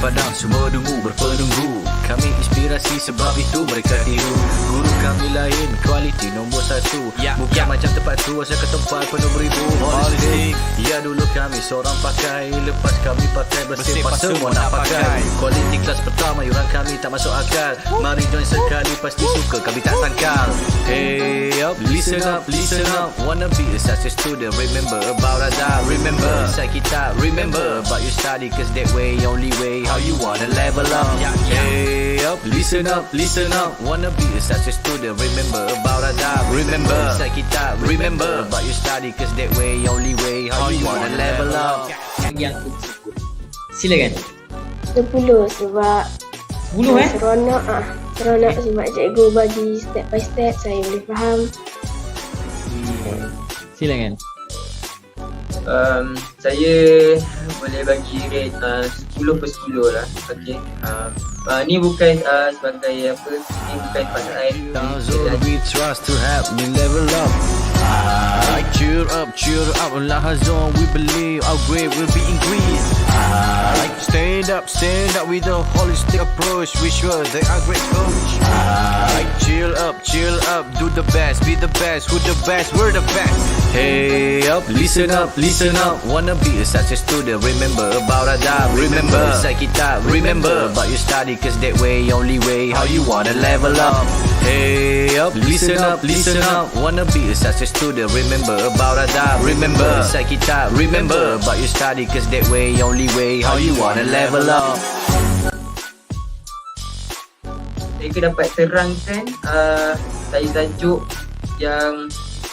padang semua dungu berpenunggu. Kami inspirasi sebab itu mereka tiru. Guru kami lain, kualiti nombor satu. Bukan macam tempat tu, asal ke tempat penuh beribu holistik. Ya dulu kami seorang pakai, lepas kami pakai bersepah semua nak pakai. Kualiti kelas pertama, yuran kami tak masuk akal. Mari join sekali, pasti suka kami tak sangkal. Hey up, listen up, wanna be a success student. Remember about Azhar, remember inside kita, remember about your study, cause that way, only way, how you wanna level up. Hey up, listen up, wanna be a success student. Remember about Azhar, remember inside kita, remember about your study, cause that way, only way, how you wanna level up. Yang tersebut. Silakan. 10 sebab 10 seronok sebab cikgu bagi step by step, saya boleh faham. Silakan. Saya boleh bagi rate 10/10 lah. Okey. Ni bukan sebagai apa, ni bukan pasangan. We trust to help me level up. Cheer up, Lahazon, we believe our grade will be increased. Stand up with a holistic approach. We sure they are great coach. Chill up, do the best, be the best, who the best, we're the best. Hey up, listen up, wanna be a success student. Remember about Azhar, remember inside kita, remember about your study, cause that way, only way, how you wanna level up. Hey up, listen up, wanna be a success student. Remember about Azhar, remember inside kita, remember about your study, cause that way, only way, how you wanna level up. Saya dapat terangkan saya tajuk yang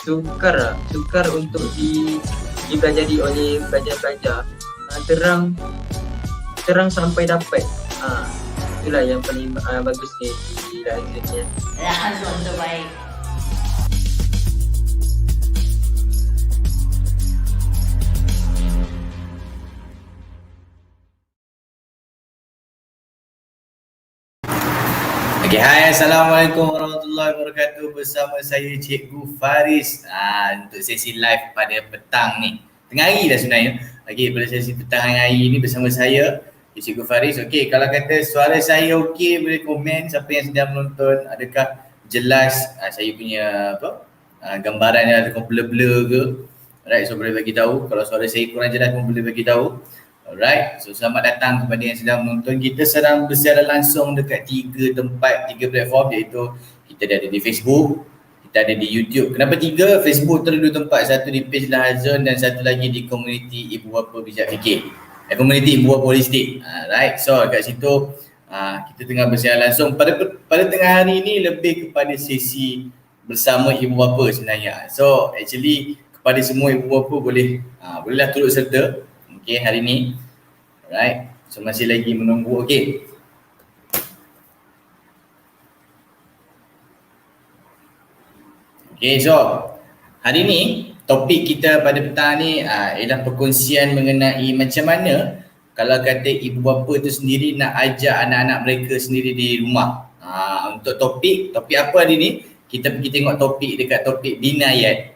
sukar untuk dipelajari oleh pelajar-pelajar. Terang sampai dapat. Itulah yang paling bagus di Lahazon. Lahazon terbaik. Okay, hai, Assalamualaikum warahmatullahi wabarakatuh. Bersama saya Cikgu Faris untuk sesi live pada petang ni. Tengah hari dah sebenarnya. Okay, pada sesi petang hari ni bersama saya Cikgu Faris. Okay, kalau kata suara saya okey, boleh komen siapa yang sedang menonton. Adakah jelas saya punya gambaran yang ada blur-blur ke? Alright, so boleh bagi tahu. Kalau suara saya kurang jelas pun boleh bagi tahu. Alright, so selamat datang kepada yang sedang menonton. Kita sedang bersiaran langsung dekat 3 platform, iaitu kita ada di Facebook, kita ada di YouTube. Kenapa 3? Facebook tu ada 2 tempat, satu di page Lahazon dan satu lagi di komuniti Ibu Bapa Bijak Fikir, komuniti Ibu Bapa Holistik. Right, so kat situ kita tengah bersiaran langsung. Pada tengah hari ni lebih kepada sesi bersama Ibu Bapa sebenarnya. So actually kepada semua Ibu Bapa bolehlah turut serta. Okay, hari ni. Alright. So masih lagi menunggu. Okay. Okay, so hari ni topik kita pada petang ni ialah perkongsian mengenai macam mana kalau kata ibu bapa tu sendiri nak ajak anak-anak mereka sendiri di rumah. Untuk topik apa hari ni? Kita pergi tengok topik dekat topik binayat.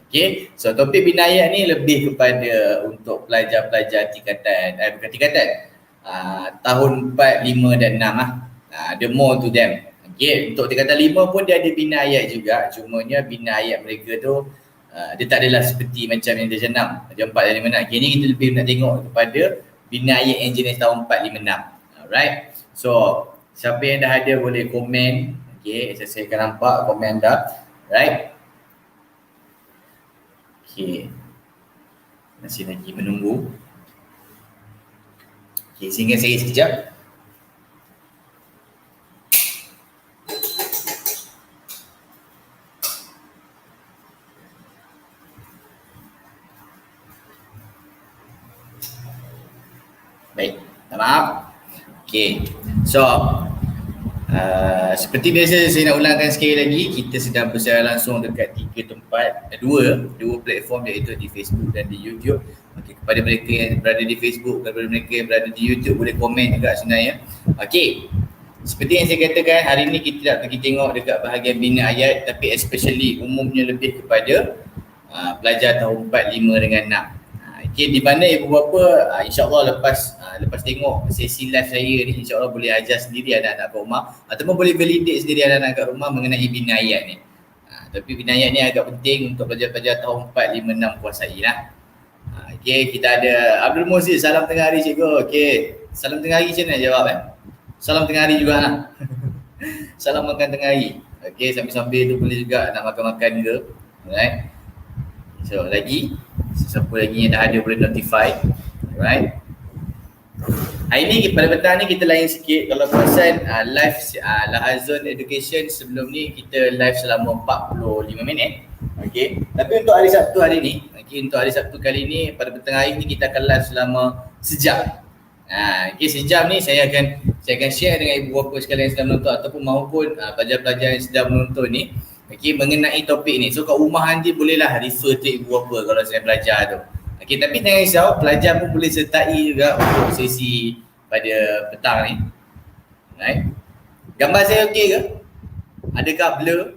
Okay, so topik binayat ni lebih kepada untuk pelajar-pelajar tahun 4, 5 dan 6 the more to them. Okay, untuk tingkatan 5 pun dia ada binayat juga, cumanya binayat mereka tu dia tak adalah seperti macam yang darjah 6, darjah 4 dan 5, 6. Okay, ni kita lebih nak tengok kepada binayat yang jenis tahun 4, 5, 6. Alright, so siapa yang dah ada boleh komen. Okay, saya akan nampak komen anda. Right. Okay, masih lagi menunggu. Okay, sehingga saya sekejap. Baik, minta maaf. Okay, so seperti biasa saya nak ulangkan sekali lagi, kita sedang bersiaran langsung dekat 3 tempat, dua platform, iaitu di Facebook dan di YouTube. Okay, kepada mereka yang berada di Facebook, kepada mereka yang berada di YouTube, boleh komen juga sebenarnya. Okay, seperti yang saya katakan, hari ni kita nak pergi tengok dekat bahagian bina ayat, tapi especially umumnya lebih kepada pelajar tahun 4, 5 dengan 6. Okay, di mana ibu bapa insyaAllah lepas tengok sesi live saya ni, insyaAllah boleh ajar sendiri anak-anak kat rumah ataupun boleh validate sendiri anak-anak kat rumah mengenai bina ayat ni. Tapi bina ayat ni agak penting untuk pelajar-pelajar tahun 4, 5, 6 kuasai lah. Okay, kita ada Abdul Muzid, salam tengah hari cikgu. Okay, salam tengah hari macam mana jawab Salam tengah hari juga lah. Salam makan tengah hari. Okay, sambil-sambil tu boleh juga nak makan-makan ke. Alright. So lagi, siapa lagi yang dah ada boleh notify. Alright. Hari ni pada petang ni kita lain sikit. Kalau perasan live Lahazon Education sebelum ni kita live selama 45 minit. Okay. Tapi untuk hari Sabtu hari ni, untuk hari Sabtu kali ni pada petang hari ni kita akan live selama sejam. Okay, sejam ni saya akan share dengan ibu bapa sekalian yang sedang menonton ataupun maupun pelajar-pelajar yang sedang menonton ni, okay, mengenai topik ni. So kat rumah nanti bolehlah refer to ibu bapa kalau saya belajar tu. Okay, tapi jangan risau, pelajar pun boleh sertai juga untuk sesi pada petang ni. Right. Gambar saya okey ke? Adakah blur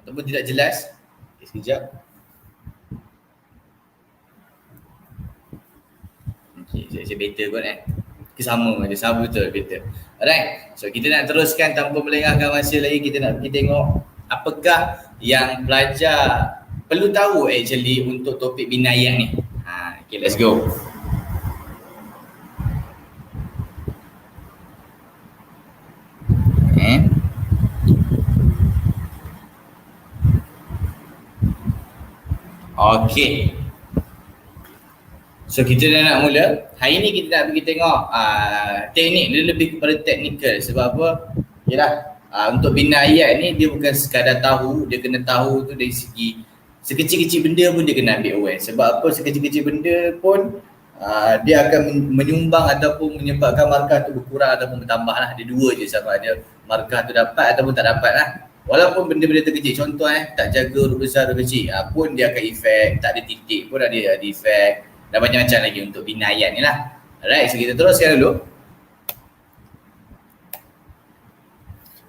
ataupun tidak jelas? Okay, sekejap. Okay, saya better kot sama je, sama betul better. Alright, so kita nak teruskan tanpa melengahkan masa lagi. Kita nak pergi tengok apakah yang pelajar perlu tahu actually untuk topik bina ayat ni. Okay, let's go. Okay. So kita dah nak mula. Hari ni kita nak pergi tengok teknik. Dia lebih kepada teknikal. Sebab apa? Yalah, untuk bina ayat ni dia bukan sekadar tahu. Dia kena tahu tu dari segi sekecil-kecil benda pun dia kena ambil aware. Sebab apa? Sekecil-kecil benda pun dia akan menyumbang ataupun menyebabkan markah tu berkurang ataupun bertambah lah. Dia dua je, sama ada markah tu dapat ataupun tak dapat lah. Walaupun benda-benda terkecil, contoh tak jaga huruf besar huruf kecil pun dia akan efek. Tak ada titik pun ada efek. Dan macam-macam lagi untuk bina ayat ni lah. Alright, so kita teruskan dulu.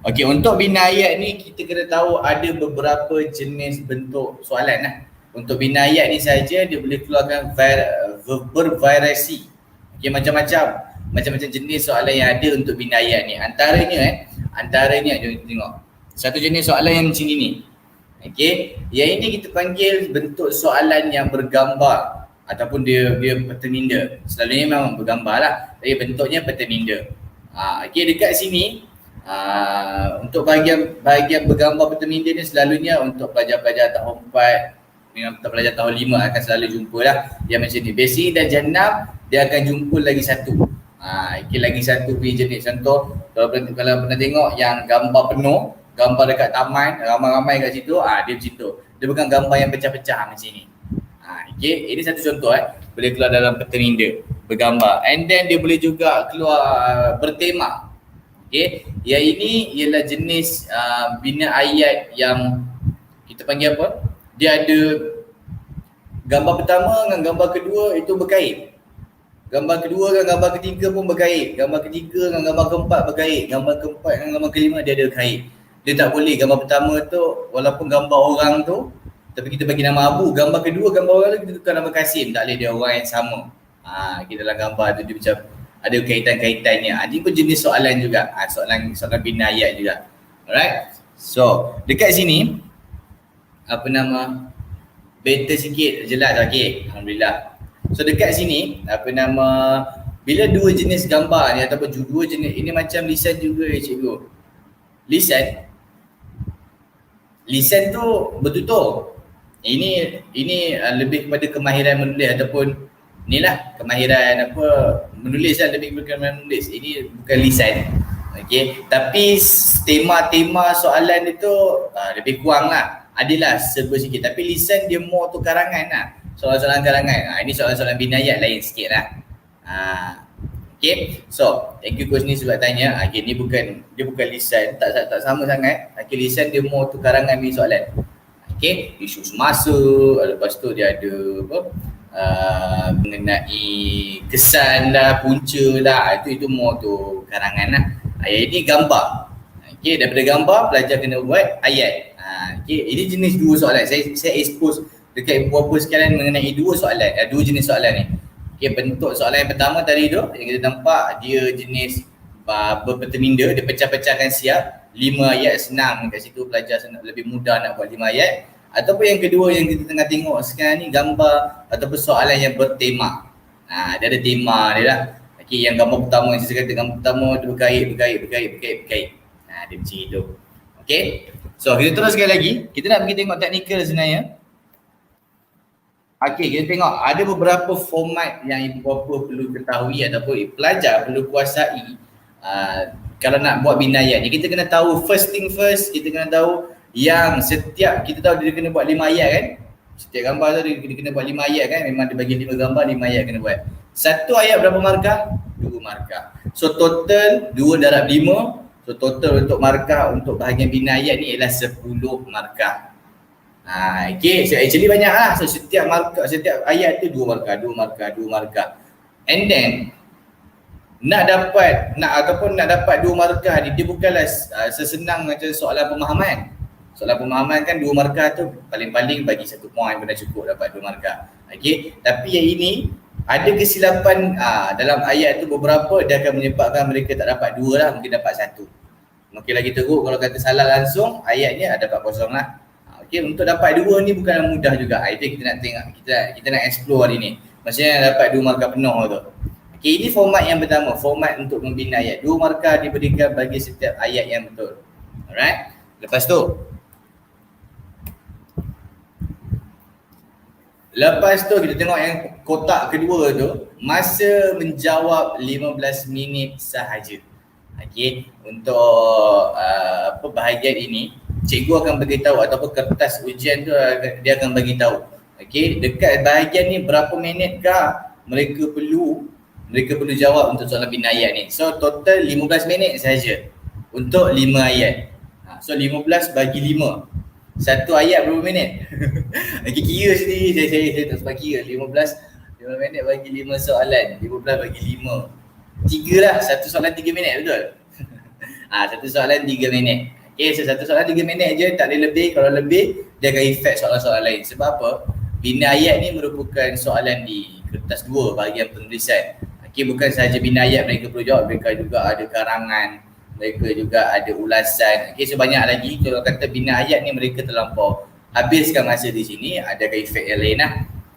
Okay, untuk bina ayat ni kita kena tahu ada beberapa jenis bentuk soalan lah. Untuk bina ayat ni saja dia boleh keluarkan bervariasi. Okay, macam-macam jenis soalan yang ada untuk bina ayat ni. Antaranya jom kita tengok. Satu jenis soalan yang macam ni. Okay, yang ini kita panggil bentuk soalan yang bergambar ataupun dia peterminda. Selalunya memang bergambar lah, tapi bentuknya peterminda. Okay, dekat sini untuk bahagian bergambar peterminda ni selalunya untuk pelajar-pelajar tahun 4 dengan pelajar tahun 5 akan selalu jumpa lah yang macam ni. Basic dan jenam dia akan jumpa lagi satu. Okay, lagi satu punya jenis. Contoh kalau pernah tengok yang gambar penuh, gambar dekat taman, ramai-ramai kat situ, dia macam tu. Dia bukan gambar yang pecah-pecah macam ni. Okay, ini satu contoh boleh keluar dalam peterminda, bergambar. And then dia boleh juga keluar bertema. Okay, yang ini ialah jenis bina ayat yang kita panggil apa? Dia ada gambar pertama dengan gambar kedua itu berkait. Gambar kedua dengan gambar ketiga pun berkait. Gambar ketiga dengan gambar keempat berkait. Gambar keempat dengan gambar kelima dia ada kait. Dia tak boleh gambar pertama tu walaupun gambar orang tu tapi kita bagi nama Abu, gambar kedua gambar orang lagi kita tukar nama Kasim, tak boleh dia orang yang sama. Kita dalam gambar tu dia macam ada kaitan-kaitannya. Ini pun jenis soalan juga. Soalan bina ayat juga. Alright. So, dekat sini better sikit jelas. Okey, alhamdulillah. So dekat sini bila dua jenis gambar ni ataupun dua jenis ini macam lisan juga cikgu. Lisan tu bertutur. Ini lebih kepada kemahiran menulis ataupun inilah kemahiran menulis lah, lebih kepada kemahiran menulis. Ini bukan lisan. Okey, tapi tema soalan itu lebih kurang lah. Adalah serba sikit tapi lisan dia more tu karangan lah. Soalan-soalan karangan. Ini soalan-soalan bina ayat lain sikit lah. Okay, so thank you coach ni sebab tanya. Okay, dia bukan lisan, tak sama sangat. Okay, lisan dia more tu karangan ni soalan. Okay, isu semasa, lepas tu dia ada mengenai kesan lah, punca lah, itu more tu karangan lah. Ini gambar. Okay, daripada gambar pelajar kena buat ayat. Okay, ini jenis dua soalan. Saya expose dekat ibu bapa sekalian mengenai dua jenis soalan ni. Okay, bentuk soalan yang pertama tadi tu yang kita nampak dia jenis berpeta-minda, dia pecah-pecahkan siap 5 ayat senang kat situ, pelajar lebih mudah nak buat 5 ayat. Ataupun yang kedua yang kita tengah tengok sekarang ni, gambar ataupun soalan yang bertema. Dia ada tema dia lah. Okay, yang gambar pertama yang saya kata, gambar pertama tu berkait. Dia macam itu. Okay, so kita teruskan lagi. Kita nak pergi tengok teknikal sebenarnya. Okay, kita tengok ada beberapa format yang ibu bapa perlu ketahui ataupun pelajar perlu kuasai kalau nak buat binayat. Jadi kita kena tahu first thing first, kita kena tahu yang setiap, kita tahu dia kena buat 5 ayat kan. Setiap gambar tu dia kena buat 5 ayat kan. Memang dia bagi 5 gambar, 5 ayat kena buat. Satu ayat berapa markah? 2 markah. So total 2 darab 5. So total untuk markah untuk bahagian binayat ni ialah 10 markah. Okay, so actually banyak lah. So setiap markah, setiap ayat tu 2 markah, 2 markah. And then nak dapat 2 markah ni, dia bukanlah sesenang macam soalan pemahaman. Soalan pemahaman kan 2 markah tu paling-paling bagi 1 point pun dah cukup dapat 2 markah. Okay, tapi yang ini ada kesilapan dalam ayat tu beberapa, dia akan menyebabkan mereka tak dapat 2 lah, mungkin dapat 1. Mungkin lagi teruk kalau kata salah langsung, ayatnya dapat kosong lah. Okay, untuk dapat 2 ni bukanlah mudah juga. Itu kita nak tengok, kita nak explore hari ni. Maksudnya dapat 2 markah penuh tu. Okay, ini format yang pertama, format untuk membina ayat. 2 markah diberikan bagi setiap ayat yang betul. Alright. Lepas tu kita tengok yang kotak kedua tu, masa menjawab 15 minit sahaja. Okay, untuk bahagian ini cikgu akan beritahu ataupun kertas ujian tu dia akan bagi tahu. Okay, dekat bahagian ni berapa minitkah mereka perlu jawab untuk soalan binayat ni. So total 15 minit saja untuk 5 ayat. So 15 bagi 5. Satu ayat berapa minit? Okay, kira sendiri, saya tak sempat kira. 15 minit bagi 5 soalan. 15 bagi 5. 3 lah, satu soalan 3 minit, betul? Satu soalan 3 minit. Okay, so satu soalan 3 minit je, tak boleh lebih. Kalau lebih, dia akan efek soalan-soalan lain. Sebab apa? Bina ayat ni merupakan soalan di kertas 2 bahagian penulisan. Okay, bukan sahaja bina ayat mereka perlu jawab, mereka juga ada karangan, mereka juga ada ulasan. Okay, so banyak lagi. Kalau kata bina ayat ni mereka terlampau habiskan masa di sini, adakah efek yang lain lah.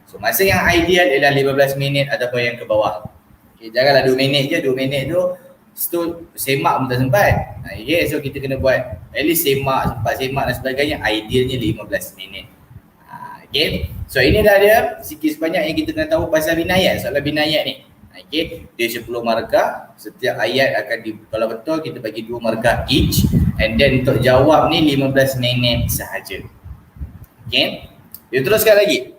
So masa yang ideal ialah 15 minit ataupun yang ke bawah. Okay, janganlah 2 minit je, 2 minit tu semak pun tak sempat. Okay, so kita kena buat at least sempat semak dan sebagainya, idealnya 15 minit. Okay, so ini dah dia sikit sebanyak yang kita kena tahu pasal binayat, soalan binayat ni. Okay, dia 10 markah, setiap ayat akan kalau betul kita bagi 2 markah each, and then untuk jawab ni 15 minit sahaja. Okay, kita teruskan lagi.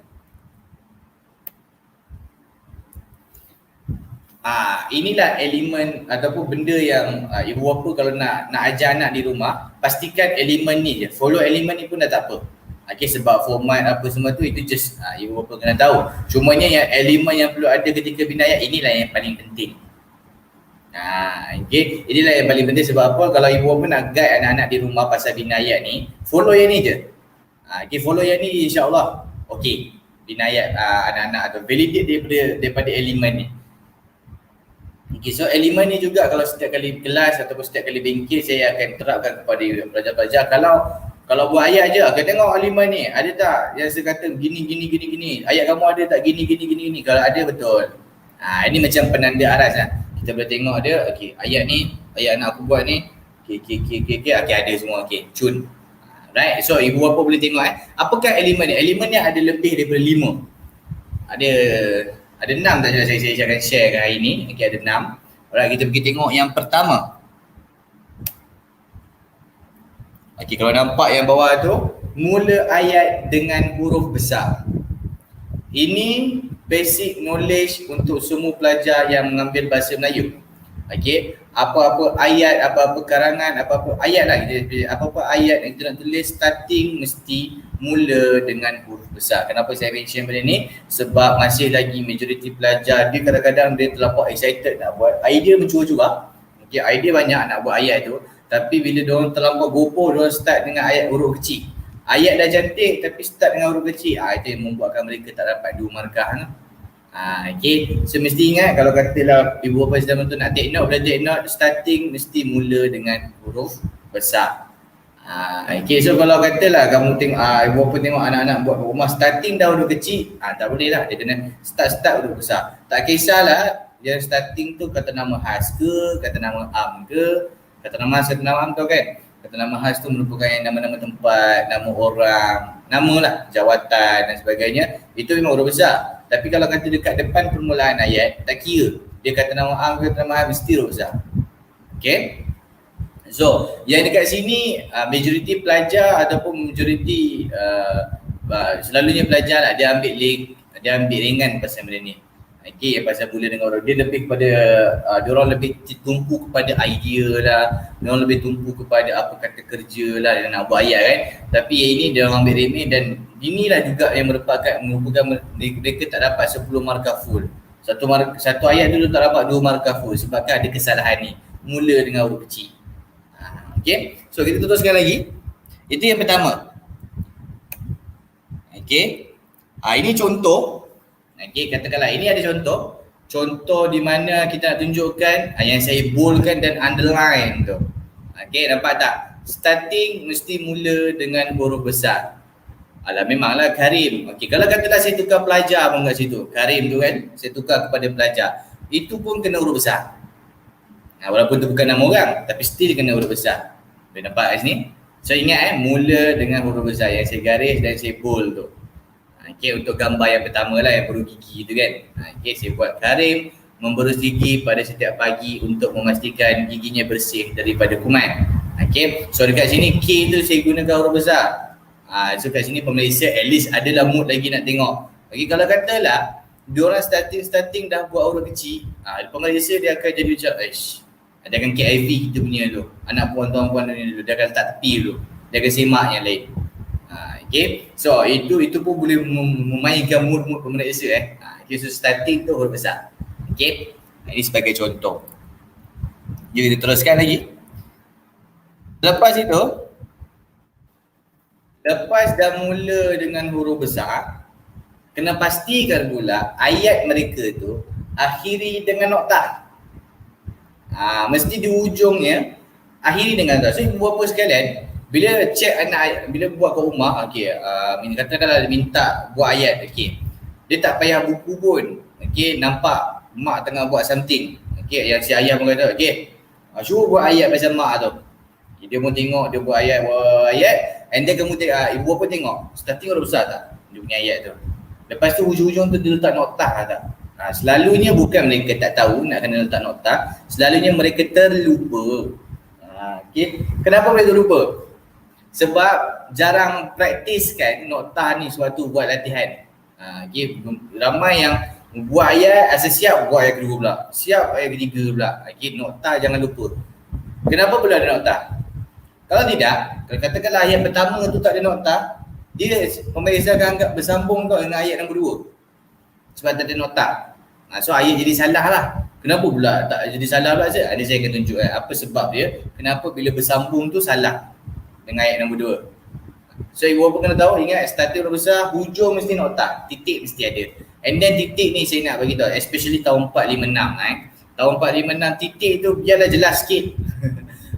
Inilah elemen ataupun benda yang ibu bapa kalau nak ajar anak di rumah, pastikan elemen ni je. Follow elemen ni pun dah tak apa. Okay, sebab format apa semua tu itu just ibu bapa kena tahu. Cumanya yang elemen yang perlu ada ketika binayat, inilah yang paling penting. Okay, inilah yang paling penting. Sebab apa? Kalau ibu bapa nak guide anak-anak di rumah pasal binayat ni, follow yang ni je. Okay, follow yang ni, insyaAllah okay, binayat anak-anak atau validate daripada elemen ni. Okay, so elemen ni juga kalau setiap kali kelas ataupun setiap kali bengkel, saya akan terapkan kepada pelajar-pelajar. Kalau buat ayat je, kita tengok elemen ni, ada tak yang saya kata gini. Ayat kamu ada tak gini. Kalau ada, betul. Ini macam penanda aras lah. Kita boleh tengok dia, okay, ayat ni, ayat anak aku buat ni, okay, ada semua, okay, cun. Right, so ibu bapa boleh tengok apakah elemen ni? Elemen ni ada lebih daripada 5. Ada 6 tak salah saya akan share hari ni. Okay, ada 6. Alright, kita pergi tengok yang pertama. Okay, kalau nampak yang bawah tu, mula ayat dengan huruf besar. Ini basic knowledge untuk semua pelajar yang mengambil bahasa Melayu. Okay, apa-apa ayat, apa-apa karangan, apa-apa ayat lah, apa-apa ayat yang kita nak tulis, starting mesti mula dengan huruf besar. Kenapa saya mention benda ni? Sebab masih lagi majoriti pelajar dia kadang-kadang dia terlampau excited nak buat, idea mencurah-curah. Okay, idea banyak nak buat ayat tu, tapi bila diorang terlampau gopoh, diorang start dengan ayat huruf kecil. Ayat dah cantik tapi start dengan huruf kecil, itu yang membuatkan mereka tak dapat 2 markah. Okay. So mesti ingat kalau katalah ibu bapa sedang tu nak take note, boleh take note starting mesti mula dengan huruf besar. Okay. So kalau katalah kamu tengok ibu bapa tengok anak-anak buat rumah starting dah huruf kecil, tak boleh lah. Dia kena start huruf besar. Tak kisahlah yang starting tu kata nama khas ke, kata nama am ke, kata nama khas, kata nama am tu kan. Kata nama khas tu merupakan nama-nama tempat, nama orang, nama lah, jawatan dan sebagainya. Itu memang huruf besar. Tapi kalau kata dekat depan permulaan ayat, tak kira dia kata nama am ke kata nama am, mesti huruf besar. Okay. So, yang dekat sini majoriti pelajar ataupun majoriti selalunya pelajar lah, dia ambil ringan pasal benda ni. Okay, pasal mula dengan orang, dia lebih kepada diorang lebih tumpu kepada idea lah, diorang lebih tumpu kepada apa kata kerja lah yang nak buat ayat kan. Tapi yang ini diorang ambil remeh dan inilah juga yang merupakan mereka tak dapat 10 markah full. Satu ayat dulu tak dapat 2 markah full sebabkan ada kesalahan ni, mula dengan huruf kecil. Okay, so kita teruskan lagi. Itu yang pertama. Okay, ini contoh. Okay, katakanlah ini ada contoh di mana kita nak tunjukkan yang saya boldkan dan underline tu. Okay, nampak tak? Starting mesti mula dengan huruf besar. Alah, memanglah Karim. Okay, kalau katalah saya tukar pelajar pun kat situ, Karim tu kan, saya tukar kepada pelajar, itu pun kena huruf besar. Walaupun tu bukan nama orang, tapi still kena huruf besar. Boleh nampak kat sini? So ingat mula dengan huruf besar yang saya garis dan saya bold tu. Okay, untuk gambar yang pertama lah yang berus gigi tu kan. Okay, saya buat Karim memberus gigi pada setiap pagi untuk memastikan giginya bersih daripada kuman. Okay, so dekat sini K tu saya gunakan huruf besar. So kat sini pemeriksa at least adalah mood lagi nak tengok. Okay, kalau katalah diorang starting dah buat huruf kecil, pemeriksa dia akan jadi macam dia akan KIV kita punya dulu, anak puan-tuan-puan ni dulu, dia akan letak tepi dulu, dia akan semak yang lain. Okay, so itu pun boleh memainkan mood pemeriksa Okay, so starting tu huruf besar. Okay, ini sebagai contoh. Jadi kita teruskan lagi. Lepas itu, lepas dah mula dengan huruf besar, kena pastikan pula ayat mereka tu akhiri dengan noktah. Mesti di ujungnya akhiri dengan noktah. So ibu bapa sekalian, bila check anak, bila buat kat rumah, katakanlah minta buat ayat, dia tak payah buku pun, nampak mak tengah buat something, yang si ayah pun kata, suruh buat ayat pasal mak tu. Dia pun tengok, dia buat ayat, and then kamu tengok, ibu apa tengok, starting huruf besar tak, dia punya ayat tu. Lepas tu hujung-hujung tu dia letak noktah tak. Selalunya bukan mereka tak tahu nak kena letak noktah, selalunya mereka terlupa. Kenapa mereka terlupa? Sebab jarang praktiskan noktah ni suatu buat latihan. Ramai yang buat ayat, siap buat ayat kedua pula, siap ayat ketiga pula. Noktah jangan lupa. Kenapa perlu ada noktah? Kalau tidak, kalau katakanlah ayat pertama tu tak ada noktah, dia pemeriksa akan anggap bersambung tau dengan ayat nombor 2. Sebab tak ada noktah. So ayat jadi salah lah. Kenapa pula tak jadi salah pula? Ada saya akan tunjuk apa sebab dia, kenapa bila bersambung tu salah dengan ayat nombor 2. So ibu bapa kena tahu, ingat starting huruf besar, hujung mesti noktah, titik mesti ada. And then titik ni saya nak bagi tahu, especially tahun 4, 5, 6 tahun 4, 5, 6 titik tu biarlah jelas sikit.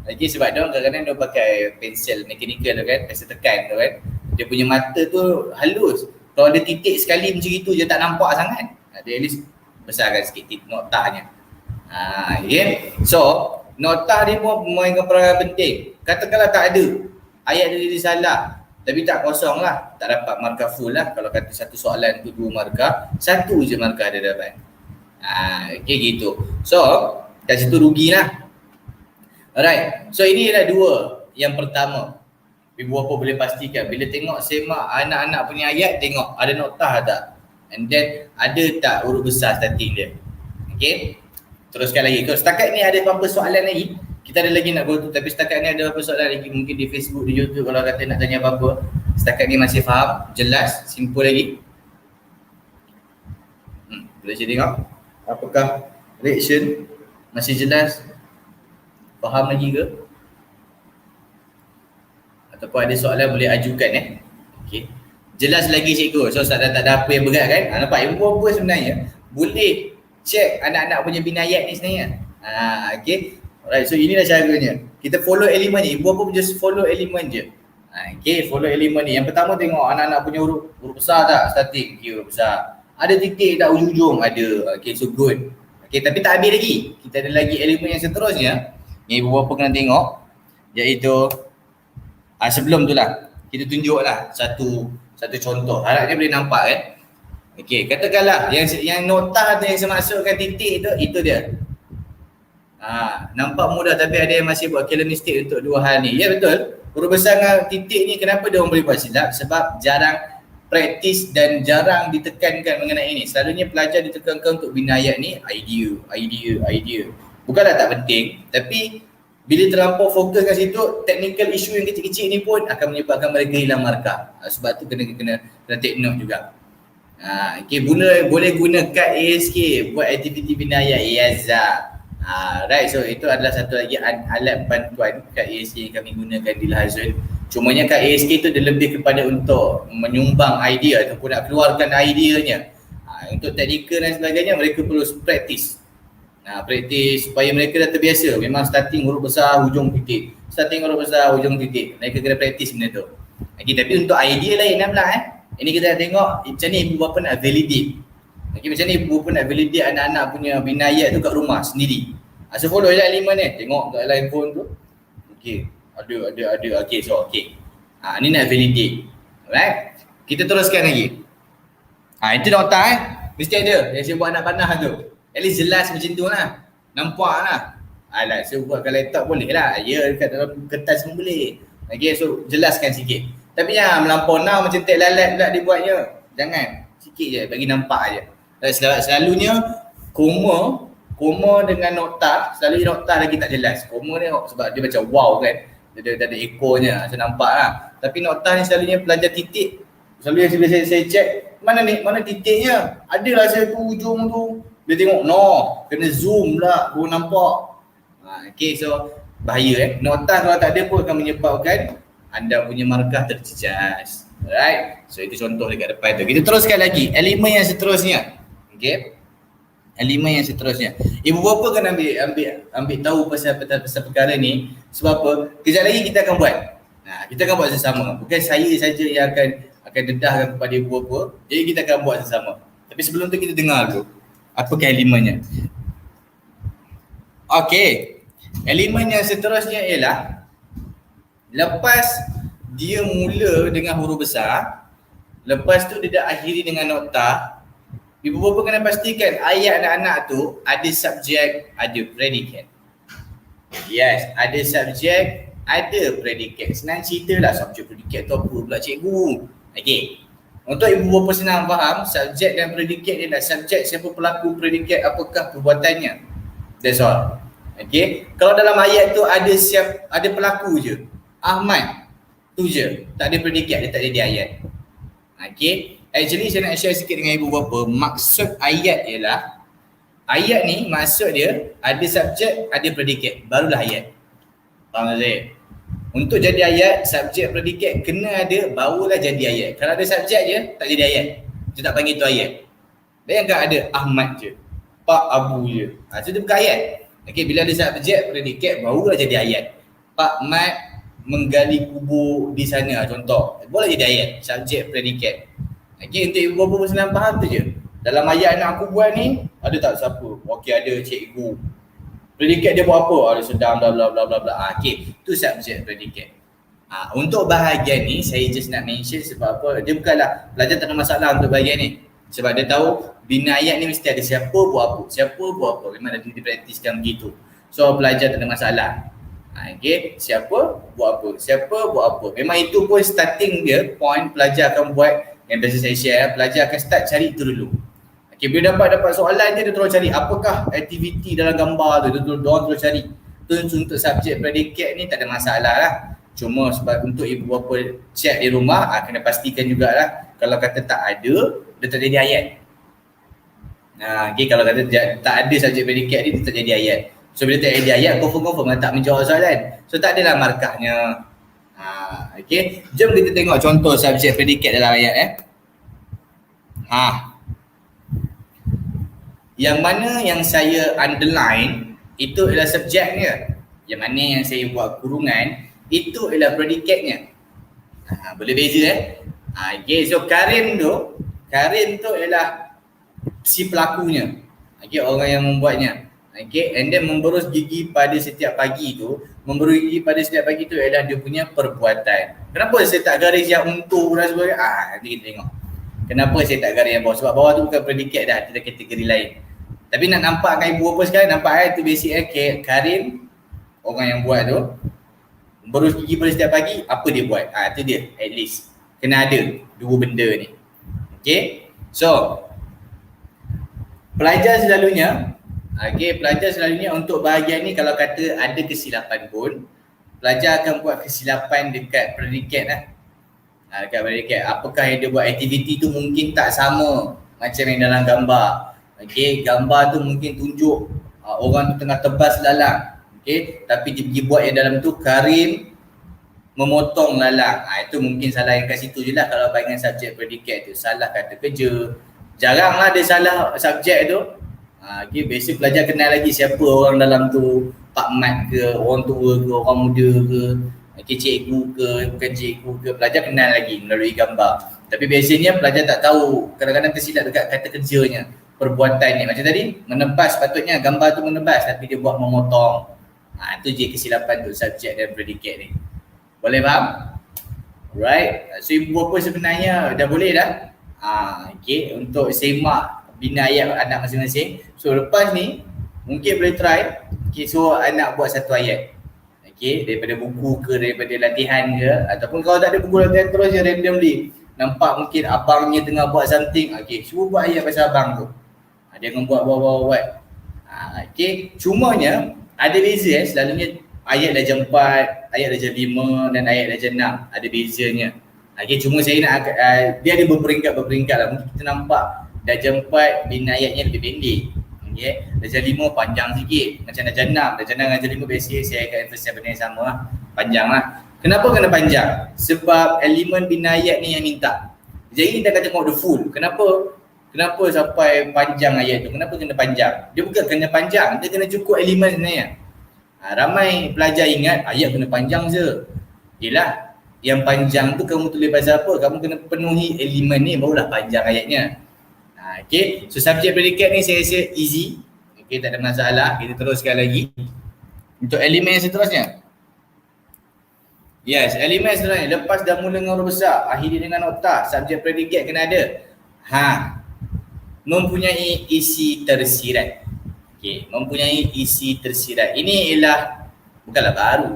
Sebab dia kadang-kadang dia pakai pensel mechanical tu kan, pensel tekan tu kan, dia punya mata tu halus. Kalau ada titik sekali macam itu je tak nampak sangat, dia at least besarkan sikit noktahnya. So noktah dia pun memainkan peranan penting. Katakanlah tak ada, ayat dia jadi salah, tapi tak kosong lah, tak dapat markah full lah. Kalau kata satu soalan tu 2 markah, 1 je markah dia dapat. Gitu. So kat situ rugilah. Alright, so ini adalah 2. Yang pertama, ibu bapa boleh pastikan bila tengok semak anak-anak punya ayat, tengok ada noktah tak, and then ada tak huruf besar starting dia. Okay, teruskan lagi. Kalau setakat ni ada apa-apa soalan lagi, kita ada lagi nak go tu, tapi setakat ni ada apa soalan lagi, mungkin di Facebook, di YouTube, kalau kata nak tanya apa-apa, setakat ni masih faham, jelas, simple lagi. Boleh saya tengok apakah reaction, masih jelas, faham lagi ke, ataupun ada soalan boleh ajukan. Okay, jelas lagi cikgu. So tak ada apa yang berat kan. Nampak ibu bapa sebenarnya boleh check anak-anak punya binayat ni sebenarnya. Okay. Alright, so inilah caranya. Kita follow elemen ni. Ibu bapa just follow elemen je. Okay, follow elemen ni. Yang pertama tengok anak-anak punya huruf besar tak starting. Okay, huruf besar. Ada titik tak ujung-ujung? Ada. Okay, so good. Okay, tapi tak habis lagi. Kita ada lagi elemen yang seterusnya yang ibu bapa kena tengok, iaitu sebelum tu lah kita tunjuklah satu contoh. Harapnya boleh nampak kan. Okay, katakanlah yang nota tu yang saya maksudkan titik tu, itu dia. Nampak mudah tapi ada yang masih buat killer mistake untuk dua hal ni. Ya betul. Huruf besar dengan titik ni kenapa dia orang boleh buat silap? Sebab jarang praktis dan jarang ditekankan mengenai ini. Selalunya pelajar ditekankan untuk binayat ni idea. Bukanlah tak penting, tapi bila terlampau fokus kat situ, technical issue yang kecil-kecil ni pun akan menyebabkan mereka hilang markah. Sebab tu kena take note juga. Okay, boleh guna kad ASK buat aktiviti binayat Iazah. Right, so itu adalah satu lagi alat bantuan kad ASK yang kami gunakan di Lahazun. Cumanya kad ASK tu dia lebih kepada untuk menyumbang idea ataupun nak keluarkan ideanya. Untuk teknikal dan sebagainya mereka perlu praktis. Praktis supaya mereka dah terbiasa. Memang starting huruf besar, hujung titik. Starting huruf besar, hujung titik. Mereka kena praktis benda tu. Okay, tapi untuk idea lain pula ini kita nak tengok macam ni ibu bapa nak validate. Okay, macam ni ibu bapa nak validate anak-anak punya binayat tu kat rumah sendiri. So follow je elemen ni. Tengok kat line phone tu. Okay, ada. Okay, so okay. Ni nak validate. Alright. Kita teruskan lagi. Itu nota mesti ada yang saya buat anak panah tu. At least jelas macam tu lah. Nampak lah. Alah, saya buat kat laptop boleh lah. Ya, dekat dalam kertas pun boleh. Okay, so jelaskan sikit. Tapi jangan melampau macam tek lalat pula dibuatnya. Jangan. Sikit je, bagi nampak je. Selalunya koma dengan nota, selalu nota lagi tak jelas. Koma ni sebab dia macam wow kan. Dia ada ekornya, saya nampak lah. Tapi nota ni selalunya pelajar titik. Selalu yang saya check, mana titiknya? Adalah saya tu ujung tu. Dia tengok, kena zoom lah, baru nampak. Okay, so bahaya Nota kalau tak ada pun akan menyebabkan anda punya markah terjejas. Alright, so itu contoh dekat depan tu. Kita teruskan lagi, elemen yang seterusnya. Okay, elemen yang seterusnya. Ibu bapa kan ambil tahu pasal perkara ni. Sebab apa? Kejap lagi kita akan buat. Kita akan buat sesama. Bukan saya saja yang akan dedahkan kepada ibu bapa. Jadi kita akan buat sesama. Tapi sebelum tu kita dengar dulu apakah elemennya. Okay, elemen yang seterusnya ialah lepas dia mula dengan huruf besar, lepas tu dia dah akhiri dengan nota, ibu bapa kena pastikan ayat anak-anak tu ada subjek, ada predikat. Yes, ada subjek, ada predikat. Senang cerita lah subjek predikat tu apa pula cikgu. Okay, untuk ibu bapa senang faham, subjek dan predikat dia dah. Subjek siapa pelaku, predikat apakah perbuatannya. That's all. Okay, kalau dalam ayat tu ada pelaku je, Ahmad tu je, tak ada predikat, dia tak jadi ayat. Okay, actually saya nak share sikit dengan ibu bapa. Maksud ayat ialah, ayat ni maksud dia ada subjek, ada predikat, barulah ayat. Faham tak saya? Untuk jadi ayat, subjek predikat kena ada, barulah jadi ayat. Kalau ada subjek je, tak jadi ayat. Kita tak panggil tu ayat. Dan yang ada Ahmad je, Pak Abu je. So dia bukan ayat. Okay, bila ada subjek predikat, barulah jadi ayat. Pak Mat menggali kubur di sana, contoh. Boleh jadi ayat, subjek predikat. Okay, untuk ibu bapa senang faham tu je. Dalam ayat anak aku buat ni, ada tak siapa? Okay, ada cikgu. Predikat dia buat apa? Ada sedang bla bla bla bla bla. Okay, tu subjek predikat. Untuk bahagian ni saya just nak mention sebab apa? Dia bukanlah pelajar tak ada masalah untuk bahagian ni. Sebab dia tahu binayat ni mesti ada siapa buat apa, siapa buat apa. Memang dah dipraktiskan begitu. So pelajar tak ada masalah. Okay, siapa buat apa, siapa buat apa. Memang itu pun starting dia, point pelajar akan buat yang biasa saya share. Pelajar akan start cari itu dulu. Okay, bila dapat soalan dia terus cari apakah aktiviti dalam gambar tu, dia terus cari. Tu untuk subjek predikat ni tak ada masalah lah. Cuma sebab untuk ibu bapa check di rumah, kena pastikan jugalah kalau kata tak ada, dia tak jadi ayat. Okay, kalau kata tak ada subjek predikat ni, dia tak jadi ayat. So bila tak jadi ayat, confirm tak menjawab soalan. So tak adalah markahnya. Okay, jom kita tengok contoh subjek predikat dalam ayat. Yang mana yang saya underline itu adalah subjeknya. Yang mana yang saya buat kurungan itu adalah predicate-nya. Boleh beza okay, so Karim tu ialah si pelakunya. Okay, orang yang membuatnya. Okay, and then memberus gigi pada setiap pagi tu, memberus gigi pada setiap pagi tu ialah dia punya perbuatan. Kenapa saya tak garis yang untuk dan sebagainya? Nanti kita tengok. Kenapa saya tak garis yang bawah? Sebab bawah tu bukan predikat dah, ada kategori lain. Tapi nak nampakkan ibu apa sekarang, nampak itu basic Karim, orang yang buat tu, berus gigi pada setiap pagi, apa dia buat? Itu dia, at least. Kena ada dua benda ni. Okay, so pelajar selalunya untuk bahagian ni kalau kata ada kesilapan pun, pelajar akan buat kesilapan dekat predikat lah. Dekat predikat, apakah yang dia buat aktiviti tu mungkin tak sama macam yang dalam gambar. Okay, gambar tu mungkin tunjuk orang tu tengah tebas lalang. Okay, tapi dia pergi buat yang dalam tu Karim memotong lalang. Itu mungkin salah yang kat situ je lah kalau bagian subjek predikat tu. Salah kata kerja. Jaranglah dia salah subjek tu. Okay, biasa pelajar kenal lagi siapa orang dalam tu, Pak Mat ke, orang tua ke, orang muda ke, okay, cikgu ke, bukan cikgu ke, pelajar kenal lagi melalui gambar. Tapi biasanya pelajar tak tahu, kadang-kadang tersilap dekat kata kerjanya, perbuatannya. Macam tadi, menebas patutnya gambar tu menebas tapi dia buat memotong. Itu je kesilapan tu subjek dan predikat ni. Boleh faham? Alright, so ibu bapa sebenarnya dah boleh dah. Okay, untuk semak bina ayat anak masing-masing. So lepas ni mungkin boleh try. Okay, so anak buat satu ayat. Okay, daripada buku ke, daripada latihan ke, ataupun kalau tak ada buku latihan terus je randomly. Nampak mungkin abangnya tengah buat something. Okay, cuba buat ayat pasal abang tu. Dia akan buat. Okay, cumanya ada beza selalunya ayat darjah 4, ayat darjah 5 dan ayat darjah 6. Ada bezanya. Okay, cuma saya nak dia ada berperingkat lah. Mungkin kita nampak darjah 4 bina ayatnya lebih pendek. Okay, darjah 5 panjang sikit. Macam darjah 6 dan darjah 5 biasanya saya akan emphasize benda yang sama lah. Panjang lah. Kenapa kena panjang? Sebab elemen bina ayat ni yang minta. Jadi kita akan tengok the full. Kenapa sampai panjang ayat tu? Kenapa kena panjang? Dia bukan kena panjang, dia kena cukup elemen sebenarnya. Ramai pelajar ingat ayat kena panjang je. Yelah, yang panjang tu kamu tulis pasal apa? Kamu kena penuhi elemen ni barulah panjang ayatnya. Okay, so subjek predikat ni saya rasa easy. Okay, tak ada masalah. Kita teruskan lagi. Untuk elemen yang seterusnya. Yes, elemen seterusnya. Lepas dah mula dengan huruf besar, akhiri dengan nokta, subjek predikat kena ada. Mempunyai isi tersirat. Okay, mempunyai isi tersirat. Ini ialah bukanlah baru.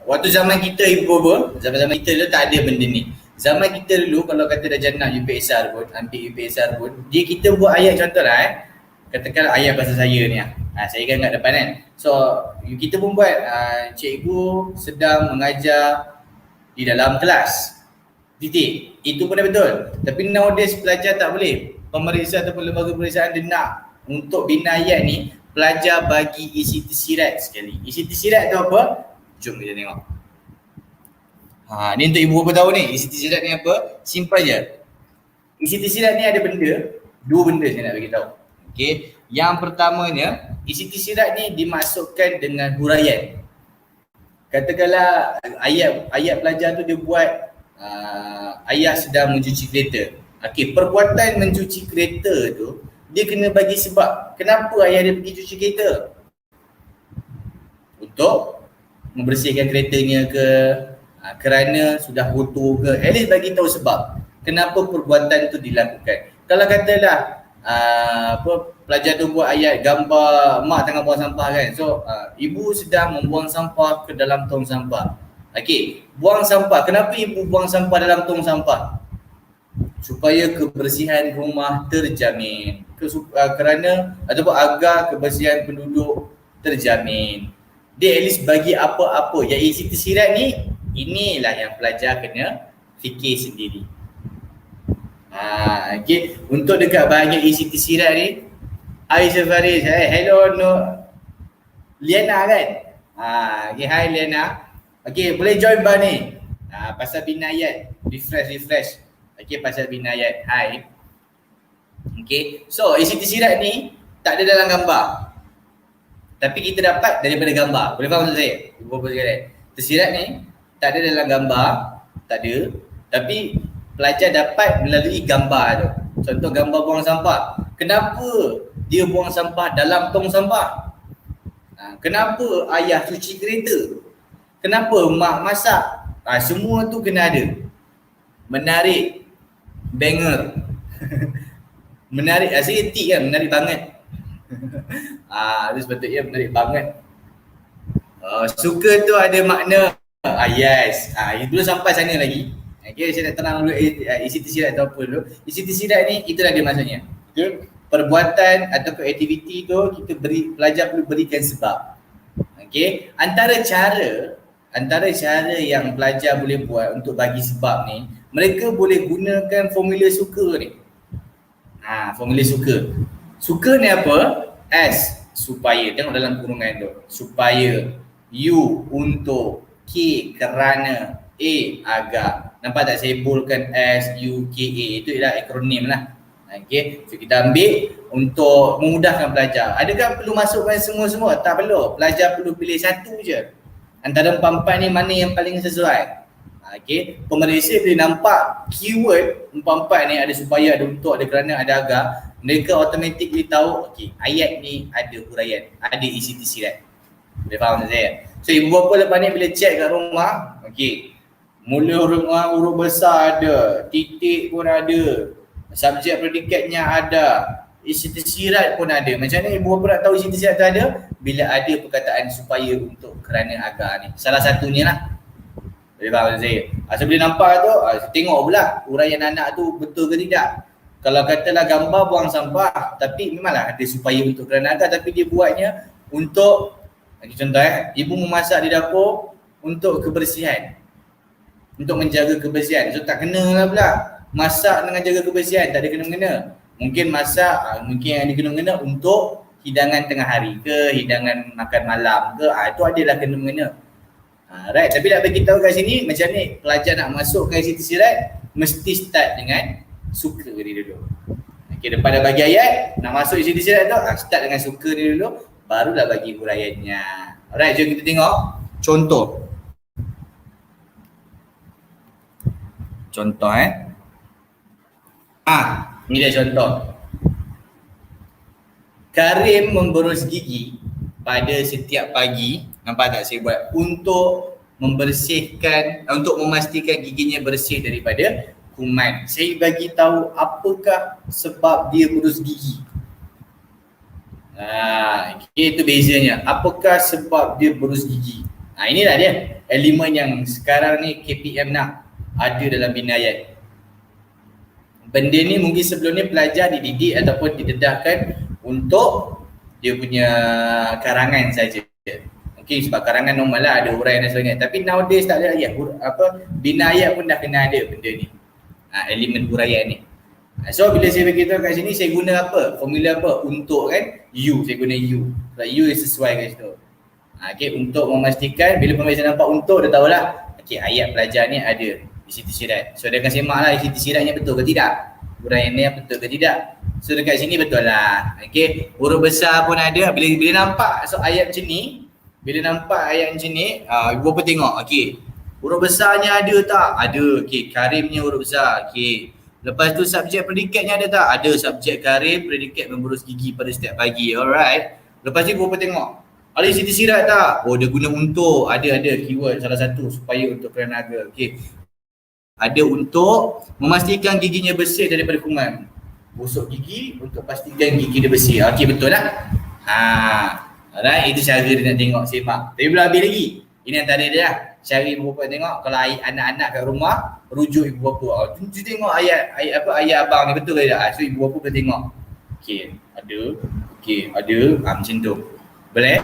Waktu zaman kita ibu bapa, zaman-zaman kita dulu tak ada benda ni. Zaman kita dulu kalau kata darjah 6 UPSR pun, ambil UPSR pun, kita buat ayat contohlah katakan ayat bahasa saya ni saya kan kat depan kan. So kita pun buat cikgu sedang mengajar di dalam kelas. Titik. Itu pun dah betul. Tapi nowadays pelajar tak boleh. Pemeriksa ataupun lembaga pemeriksaan dia nak untuk bina ayat ni pelajar bagi isi tersirat sekali. Isi tersirat tu apa? Jom kita tengok. Ni untuk ibu bapa tahu ni, isi tersirat ni apa? Simple je. Isi tersirat ni ada dua benda saya nak bagi tahu. Okey, yang pertamanya, isi tersirat ni dimasukkan dengan huraian. Katakanlah ayat pelajar tu dia buat ayah sedang mencuci kereta. Okey, perbuatan mencuci kereta tu dia kena bagi sebab. Kenapa ayah dia pergi cuci kereta? Untuk membersihkan keretanya ke, kerana sudah kotor ke, at least bagi tahu sebab kenapa perbuatan tu dilakukan. Kalau katalah pelajar tu buat ayat gambar mak tengah buang sampah kan. So ibu sedang membuang sampah ke dalam tong sampah. Okey, buang sampah. Kenapa ibu buang sampah dalam tong sampah? Supaya kebersihan rumah terjamin. Kerana ataupun agar kebersihan penduduk terjamin. Dia at least bagi apa-apa. Yang isi tersirat ni, inilah yang pelajar kena fikir sendiri. Okay. Untuk dekat bahagian isi tersirat ni, Aisyah Faris, hello Liana kan? Okay, hi Liana. Okay, boleh join bar ni. Pasal bina ayat, refresh. Okay, pasal bina ayat, hi. Okay, so isi tersirat ni tak ada dalam gambar, tapi kita dapat daripada gambar. Boleh faham maksud saya? Tersirat ni tak ada dalam gambar, tak ada, tapi pelajar dapat melalui gambar tu. Contoh gambar buang sampah. Kenapa dia buang sampah dalam tong sampah? Kenapa ayah cuci kereta? Kenapa mak masak? Semua tu kena ada. Menarik, banger. Menarik, saya etik kan, menarik banget. Itu sepatutnya menarik banget. Suka tu ada makna. Yes, dulu sampai sana lagi. Okay, saya nak tenang dulu isi tersirat atau apa dulu. Isi tersirat ni, itulah dia maksudnya. Okay. Perbuatan ataupun aktiviti tu kita pelajar perlu berikan sebab. Okay. Antara cara yang pelajar boleh buat untuk bagi sebab ni, mereka boleh gunakan formula suka ni. Formula suka. Suka ni apa? S, supaya. Tengok dalam kurungan tu. Supaya. U, untuk. K, kerana. A, agar. Nampak tak saya bolkan S, U, K, A. Itu ialah akronim lah. Okay. So kita ambil untuk memudahkan pelajar. Adakah perlu masukkan semua-semua? Tak perlu. Pelajar perlu pilih satu je. Antara empat-empat ni mana yang paling sesuai. Okay. Pemeriksa boleh nampak keyword empat-empat ni ada supaya, ada untuk, ada kerana, ada agar. Mereka automatik boleh tahu, okay, ayat ni ada huraian, ada isi tersirat. Boleh faham saya? So ibu bapa lepas ni bila check kat rumah, okay, mula huruf besar ada, titik pun ada, subjek predikatnya ada, isi tersirat pun ada. Macam mana ibu bapa nak tahu isi tersirat tu ada? Bila ada perkataan supaya, untuk, kerana, agar ni. Salah satunya lah. Boleh faham saya? So bila nampak tu, tengok pula huraian anak tu betul ke tidak. Kalau katalah gambar buang sampah, tapi memanglah ada supaya, untuk, kerana, agar, tapi dia buatnya untuk, contoh ibu memasak di dapur untuk kebersihan, untuk menjaga kebersihan. So tak kena lah pula masak dengan jaga kebersihan, tak ada kena-mengena. Mungkin masak, mungkin yang dikena-mengena untuk hidangan tengah hari ke, hidangan makan malam ke, itu adalah kena-mengena. Right, tapi nak bagi tahu kat sini macam ni pelajar nak masukkan isi tersirat mesti start dengan suka dia dulu. Okay, daripada bagi ayat nak masuk isi tersirat tu, start dengan suka dia dulu, barulah bagi huraiannya. Alright, jom kita tengok contoh. Contoh ni dia contoh. Karim memberus gigi pada setiap pagi. Nampak tak saya buat? Untuk membersihkan, untuk memastikan giginya bersih daripada kuman. Saya bagi tahu apakah sebab dia berus gigi. Okay, itu bezanya. Apakah sebab dia berus gigi? Inilah dia elemen yang sekarang ni KPM nak ada dalam binayat. Benda ni mungkin sebelum ni pelajar dididik ataupun didedahkan untuk dia punya karangan saja. Okay, sebab karangan normal lah ada huraian dan sebagainya. Tapi nowadays tak ada lagi binayat pun dah kena ada benda ni. Elemen huraian ni. So bila saya beritahu kat sini, saya guna apa? Formula apa? Untuk kan? U, saya guna U. Sebab U sesuai kat situ. Okay, untuk memastikan bila pemeriksaan nampak untuk, dia tahulah okay, ayat pelajar ni ada isi tersirat. So dia akan semak lah isi tersiratnya betul ke tidak, huraian ni betul ke tidak. So dekat sini betul lah. Okay, huruf besar pun ada. Bila nampak so ayat macam ni, bila nampak ayat macam ni, ibu bapa tengok, okay, huruf besarnya ada tak? Ada. Okay, Karimnya huruf besar. Okay. Lepas tu subjek predikatnya ada tak? Ada, subjek Karim, predikat memberus gigi pada setiap pagi. Alright. Lepas tu ibu bapa tengok, ada isi tersirat tak? Oh, dia guna untuk. Ada keyword salah satu, supaya, untuk, kerana, agar. Okay. Ada untuk memastikan giginya bersih daripada kuman. Gosok gigi untuk pastikan gigi dia bersih. Okay, betul tak? Alright, itu cara dia nak tengok, semak. Tapi belum habis lagi. Ini antara dia lah. Cara ibu bapa tengok kalau anak-anak kat rumah, rujuk ibu bapa. Tu tengok ayat abang ni betul ke tak? So ibu bapa boleh tengok. Okay, ada. Okay, ada. Macam tu. Boleh?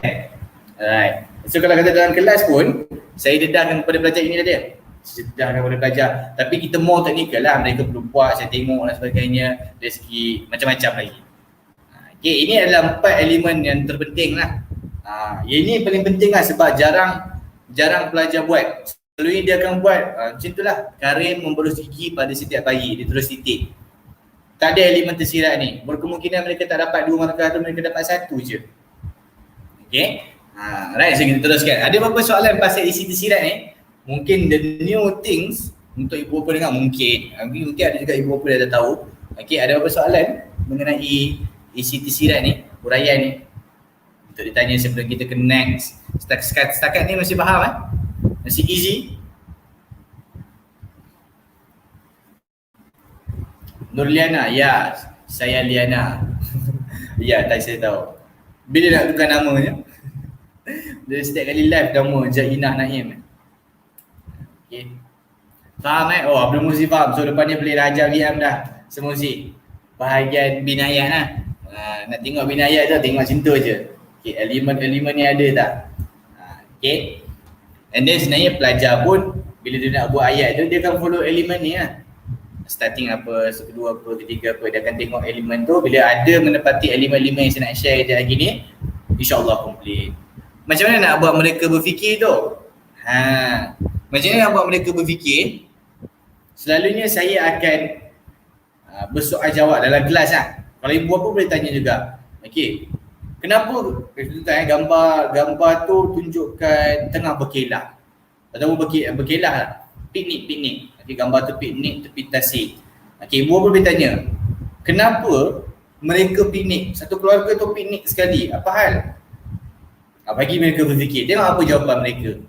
Alright. So kalau kata dalam kelas pun, saya dedahkan kepada pelajar ini dia. Saya dedahkan kepada pelajar. Tapi kita more teknikal lah. Mereka perlu buat, saya tengok dan sebagainya. Dari segi macam-macam lagi. Okay, ini adalah 4 elemen yang terpenting lah. Yang ini paling penting lah sebab jarang pelajar buat. Selalunya dia akan buat macam itulah. Karim memberus gigi pada setiap pagi. Dia terus titik. tak ada elemen tersirat ni, berkemungkinan mereka tak dapat 2 markah atau mereka dapat 1 je. Okay. Right, so kita teruskan. Ada beberapa soalan pasal isi tersirat ni. Mungkin the new things untuk ibu bapa dengar, mungkin ada juga ibu bapa dah tahu. Okay, ada beberapa soalan mengenai isi tersirat ni, huraian ni, untuk ditanya sebelum kita ke next. Setakat ni masih faham Masih easy? Nurliana, ya, saya Liana. Ya, tak saya tahu. Bila nak tukar namanya? Dia setiap kali live nama Jainah Naim. Okay. Faham Oh, Abdul Muzi faham. So lepas ni boleh ajar Liam dah. Semuzi. Bahagian binayat lah. Nak tengok binayat tu, tengok macam tu je. Okay, elemen-elemen ni ada tak? Okay. And then sebenarnya pelajar pun bila dia nak buat ayat tu, dia akan follow elemen ni lah. Starting apa, kedua apa, ketiga apa, dia akan tengok elemen tu. Bila ada menepati elemen-elemen yang saya nak share kejap lagi ni, InsyaAllah complete. Macam mana nak buat mereka berfikir tu? Macam mana nak buat mereka berfikir? Selalunya saya akan bersoal jawab dalam kelas Kalau ibu bapa boleh tanya juga. Okey. Kenapa gambar tu tunjukkan tengah berkelah? Ataupun berkelah lah. Piknik. Okey, gambar tu piknik tepi tasik. Okey, ibu bapa boleh tanya. Kenapa mereka piknik? Satu keluarga tu piknik sekali. Apa hal? Bagi mereka berfikir. Tengok apa jawapan mereka.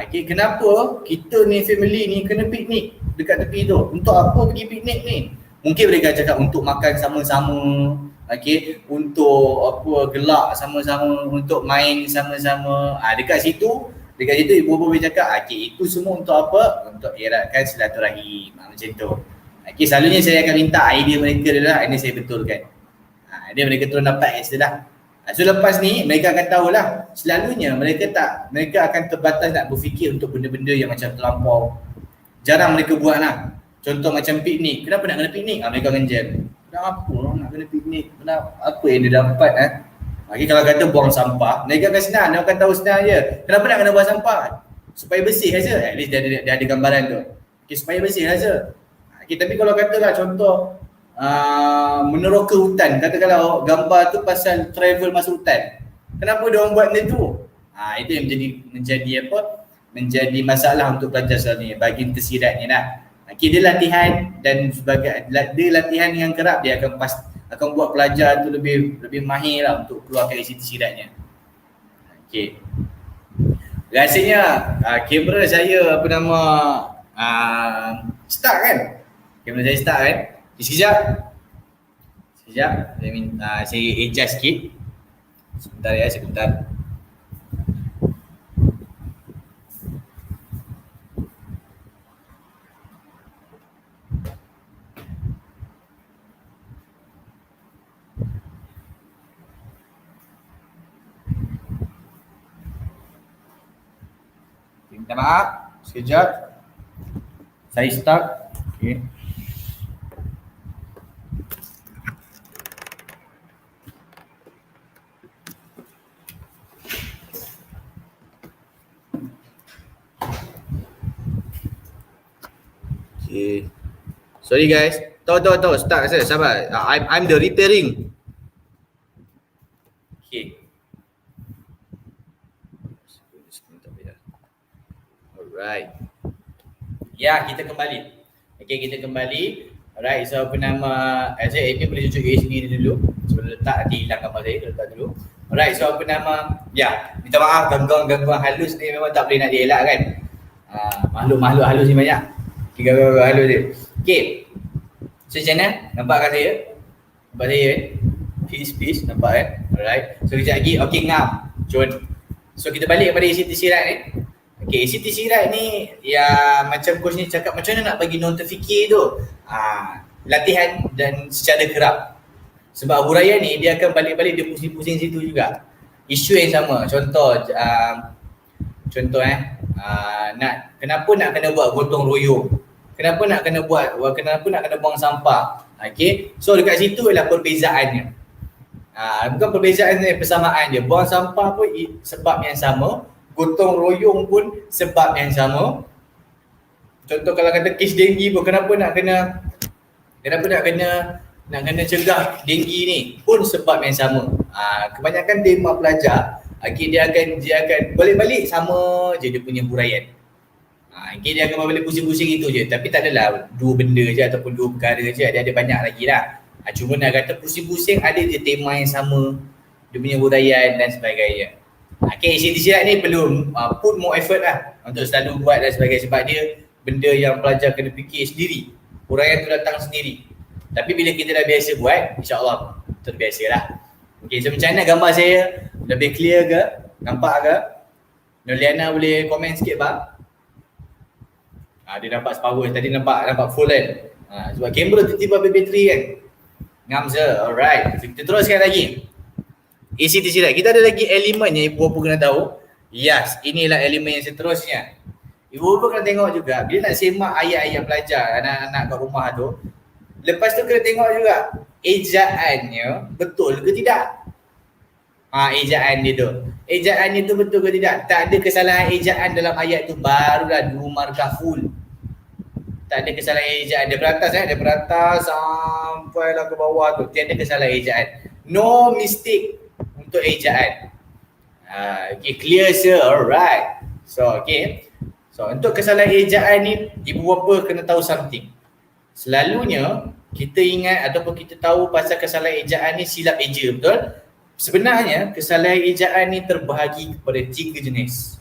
Okay, kenapa kita ni family ni kena piknik dekat tepi tu? Untuk apa pergi piknik ni? Mungkin mereka cakap untuk makan sama-sama, okay, untuk apa, gelak sama-sama, untuk main sama-sama. Dekat situ ibu bapa boleh cakap, okay, itu semua untuk apa? Untuk eratkan silaturahim. Macam tu. Okay, selalunya saya akan minta idea mereka dulu lah, ini saya betulkan. Dia mereka terus dapat answer lah. So lepas ni mereka akan tahulah, selalunya mereka akan terbatas nak berfikir untuk benda-benda yang macam terlampau. Jarang mereka buat lah. Contoh macam piknik. Kenapa nak kena piknik? Mereka akan jam. Kenapa orang nak kena piknik? Apa yang dia dapat Okay, kalau kata buang sampah, mereka akan senang. Dia akan tahu senang je. Kenapa nak kena buang sampah? Supaya bersih saja. At least dia ada gambaran tu. Okay, supaya bersih saja. Okay, tapi kalau katalah contoh meneroka hutan, katakanlah gambar tu pasal travel masuk hutan, kenapa dia orang buat benda tu? Itu yang menjadi masalah untuk pelajar selalunya, bahagian tersiratnya lah. Okay, dia latihan dan dia latihan yang kerap, dia akan buat pelajar tu lebih mahir lah untuk keluarkan isi tersiratnya. Okay, rasanya kamera saya start kan? Kamera saya start kan? Sekejap, saya adjust sikit. Sebentar. Minta maaf, sekejap. Saya start. Okay. Okay. Sorry guys. Tahu. Start saya. Sabar. I'm the repairing. Okay. Alright. Ya, kita kembali. Okay, kita kembali. Alright, so saya ini boleh tunjuk sini dulu. Sebelum letak, nanti hilang gambar saya, letak dulu. Alright, so minta maaf gangguan halus ni memang tak boleh nak dielakkan. Makhluk-makhluk halus ni banyak. Gangguan halus dia. Okay. So macam mana? Nampak kan saya? Nampak saya kan? Peace, nampak kan? Alright. So kejap lagi, okay, ngam. So kita balik kepada isi tersirat ni. Okay, isi tersirat ni ya macam coach ni cakap, macam mana nak bagi non terfikir tu. Latihan dan secara kerap. Sebab huraian ni dia akan balik-balik, dia pusing-pusing situ juga. Isu yang sama. Contoh kenapa nak kena buat gotong royong? Kenapa nak kena buang sampah? Okay, so dekat situ ialah perbezaannya. Bukan perbezaan ni, persamaan je. Buang sampah pun sebab yang sama, gotong royong pun sebab yang sama. Contoh kalau kata kes denggi pun, kenapa nak kena nak kena cegah denggi ni pun sebab yang sama. Kebanyakan tema pelajar, dia akan balik-balik sama je dia punya huraian. Dia akan balik pusing-pusing itu je, tapi tak adalah dua benda je ataupun dua perkara je, ada banyak lagi lah. Cuma nak kata pusing-pusing ada je tema yang sama, dia punya huraian dan sebagainya. ACT silat ni perlu put more effort lah untuk selalu buat dan sebagainya, sebab dia benda yang pelajar kena fikir sendiri, huraian tu datang sendiri. Tapi bila kita dah biasa buat, insyaAllah terbiasa lah. Okay, so macam mana gambar saya? Lebih clear ke? Nampak ke? Noliana boleh komen sikit bang? Dia nampak separuh, tadi nampak full kan? Sebab kamera tiba-tiba habis bateri kan? Ngam je, alright. So, kita teruskan lagi. ACT silat, kita ada lagi elemen yang ibu bapa kena tahu. Yes, inilah elemen yang seterusnya. Ibu bapa kena tengok juga, bila nak semak ayat-ayat pelajar anak-anak kat rumah tu, lepas tu kena tengok juga ejaannya betul ke tidak. Ejaan dia tu. Ejaan dia tu betul ke tidak. Tak ada kesalahan ejaan dalam ayat tu, barulah 2 markah full. Tak ada kesalahan ejaan. Dia beratas sampailah ke bawah tu. Tiada kesalahan ejaan. No mistake untuk ejaan. Okay, clear sir. Alright. So, okay. So, untuk kesalahan ejaan ni, ibu bapa kena tahu something. Selalunya, kita ingat ataupun kita tahu pasal kesalahan ejaan ni silap eja, betul? Sebenarnya, kesalahan ejaan ni terbahagi kepada 3 jenis.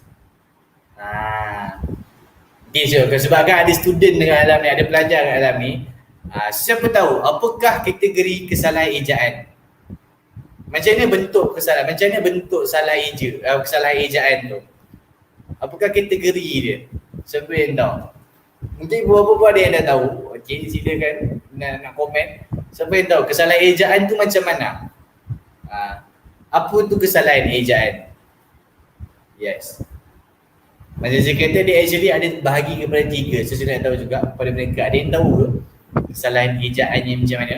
Okay, so, sebabkan ada student dengan alam ni, ada pelajar dengan alam ni, siapa tahu apakah kategori kesalahan ejaan? Macam mana bentuk kesalahan? Macam mana bentuk salah eja, kesalahan ejaan tu? Apakah kategori dia? Siapa yang tahu? Mungkin ibu-bapa ada yang dah tahu. Okey, silakan nak komen. Siapa yang tahu kesalahan ejaan tu macam mana? Apa tu kesalahan ejaan? Yes. Macam saya kata, dia actually ada bahagi kepada 3. So, saya nak tahu juga kepada mereka. Ada yang tahu ke kesalahan ejaannya macam mana?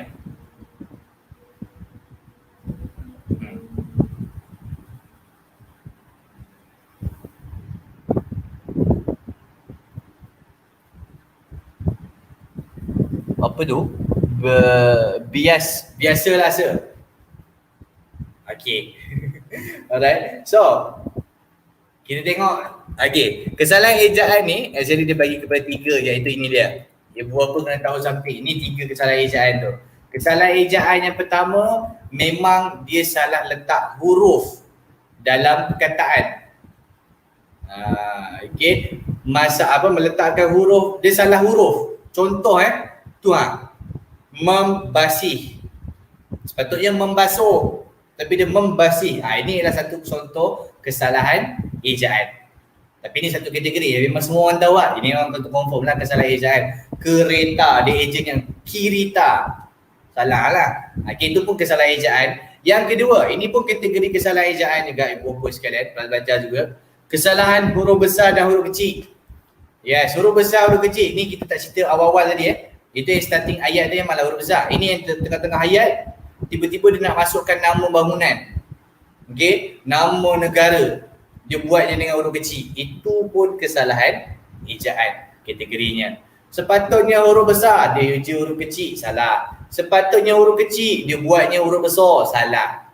Apa tu? Biasalah sir. Okay. Alright. So, kita tengok. Okay. Kesalahan ejaan ni, actually dia bagi kepada 3, iaitu ini dia. Ibu bapa kena tahu sampai. Ini 3 kesalahan ejaan tu. Kesalahan ejaan yang pertama, memang dia salah letak huruf dalam perkataan. Okay. Meletakkan huruf, dia salah huruf. Contoh tu membasih. Sepatutnya membasuh, tapi dia membasih. Ini adalah satu contoh kesalahan ejaan. Tapi ini satu kategori, memang semua orang tahu lah. Ini memang betul confirm lah kesalahan ejaan. Kereta, dia ejen yang kirita. Salah lah. Okay, itu pun kesalahan ejaan. Yang kedua, ini pun kategori kesalahan ejaan juga ibu bapa sekalian, pelajar juga. Kesalahan huruf besar dan huruf kecil. Yes, huruf besar, huruf kecil. Ini kita tak cerita awal-awal tadi Itu yang starting ayat dia malah huruf besar. Ini yang tengah-tengah ayat, tiba-tiba dia nak masukkan nama bangunan. Okay, nama negara. Dia buatnya dengan huruf kecil. Itu pun kesalahan ejaan kategorinya. Sepatutnya huruf besar, dia uji huruf kecil, salah. Sepatutnya huruf kecil, dia buatnya huruf besar, salah.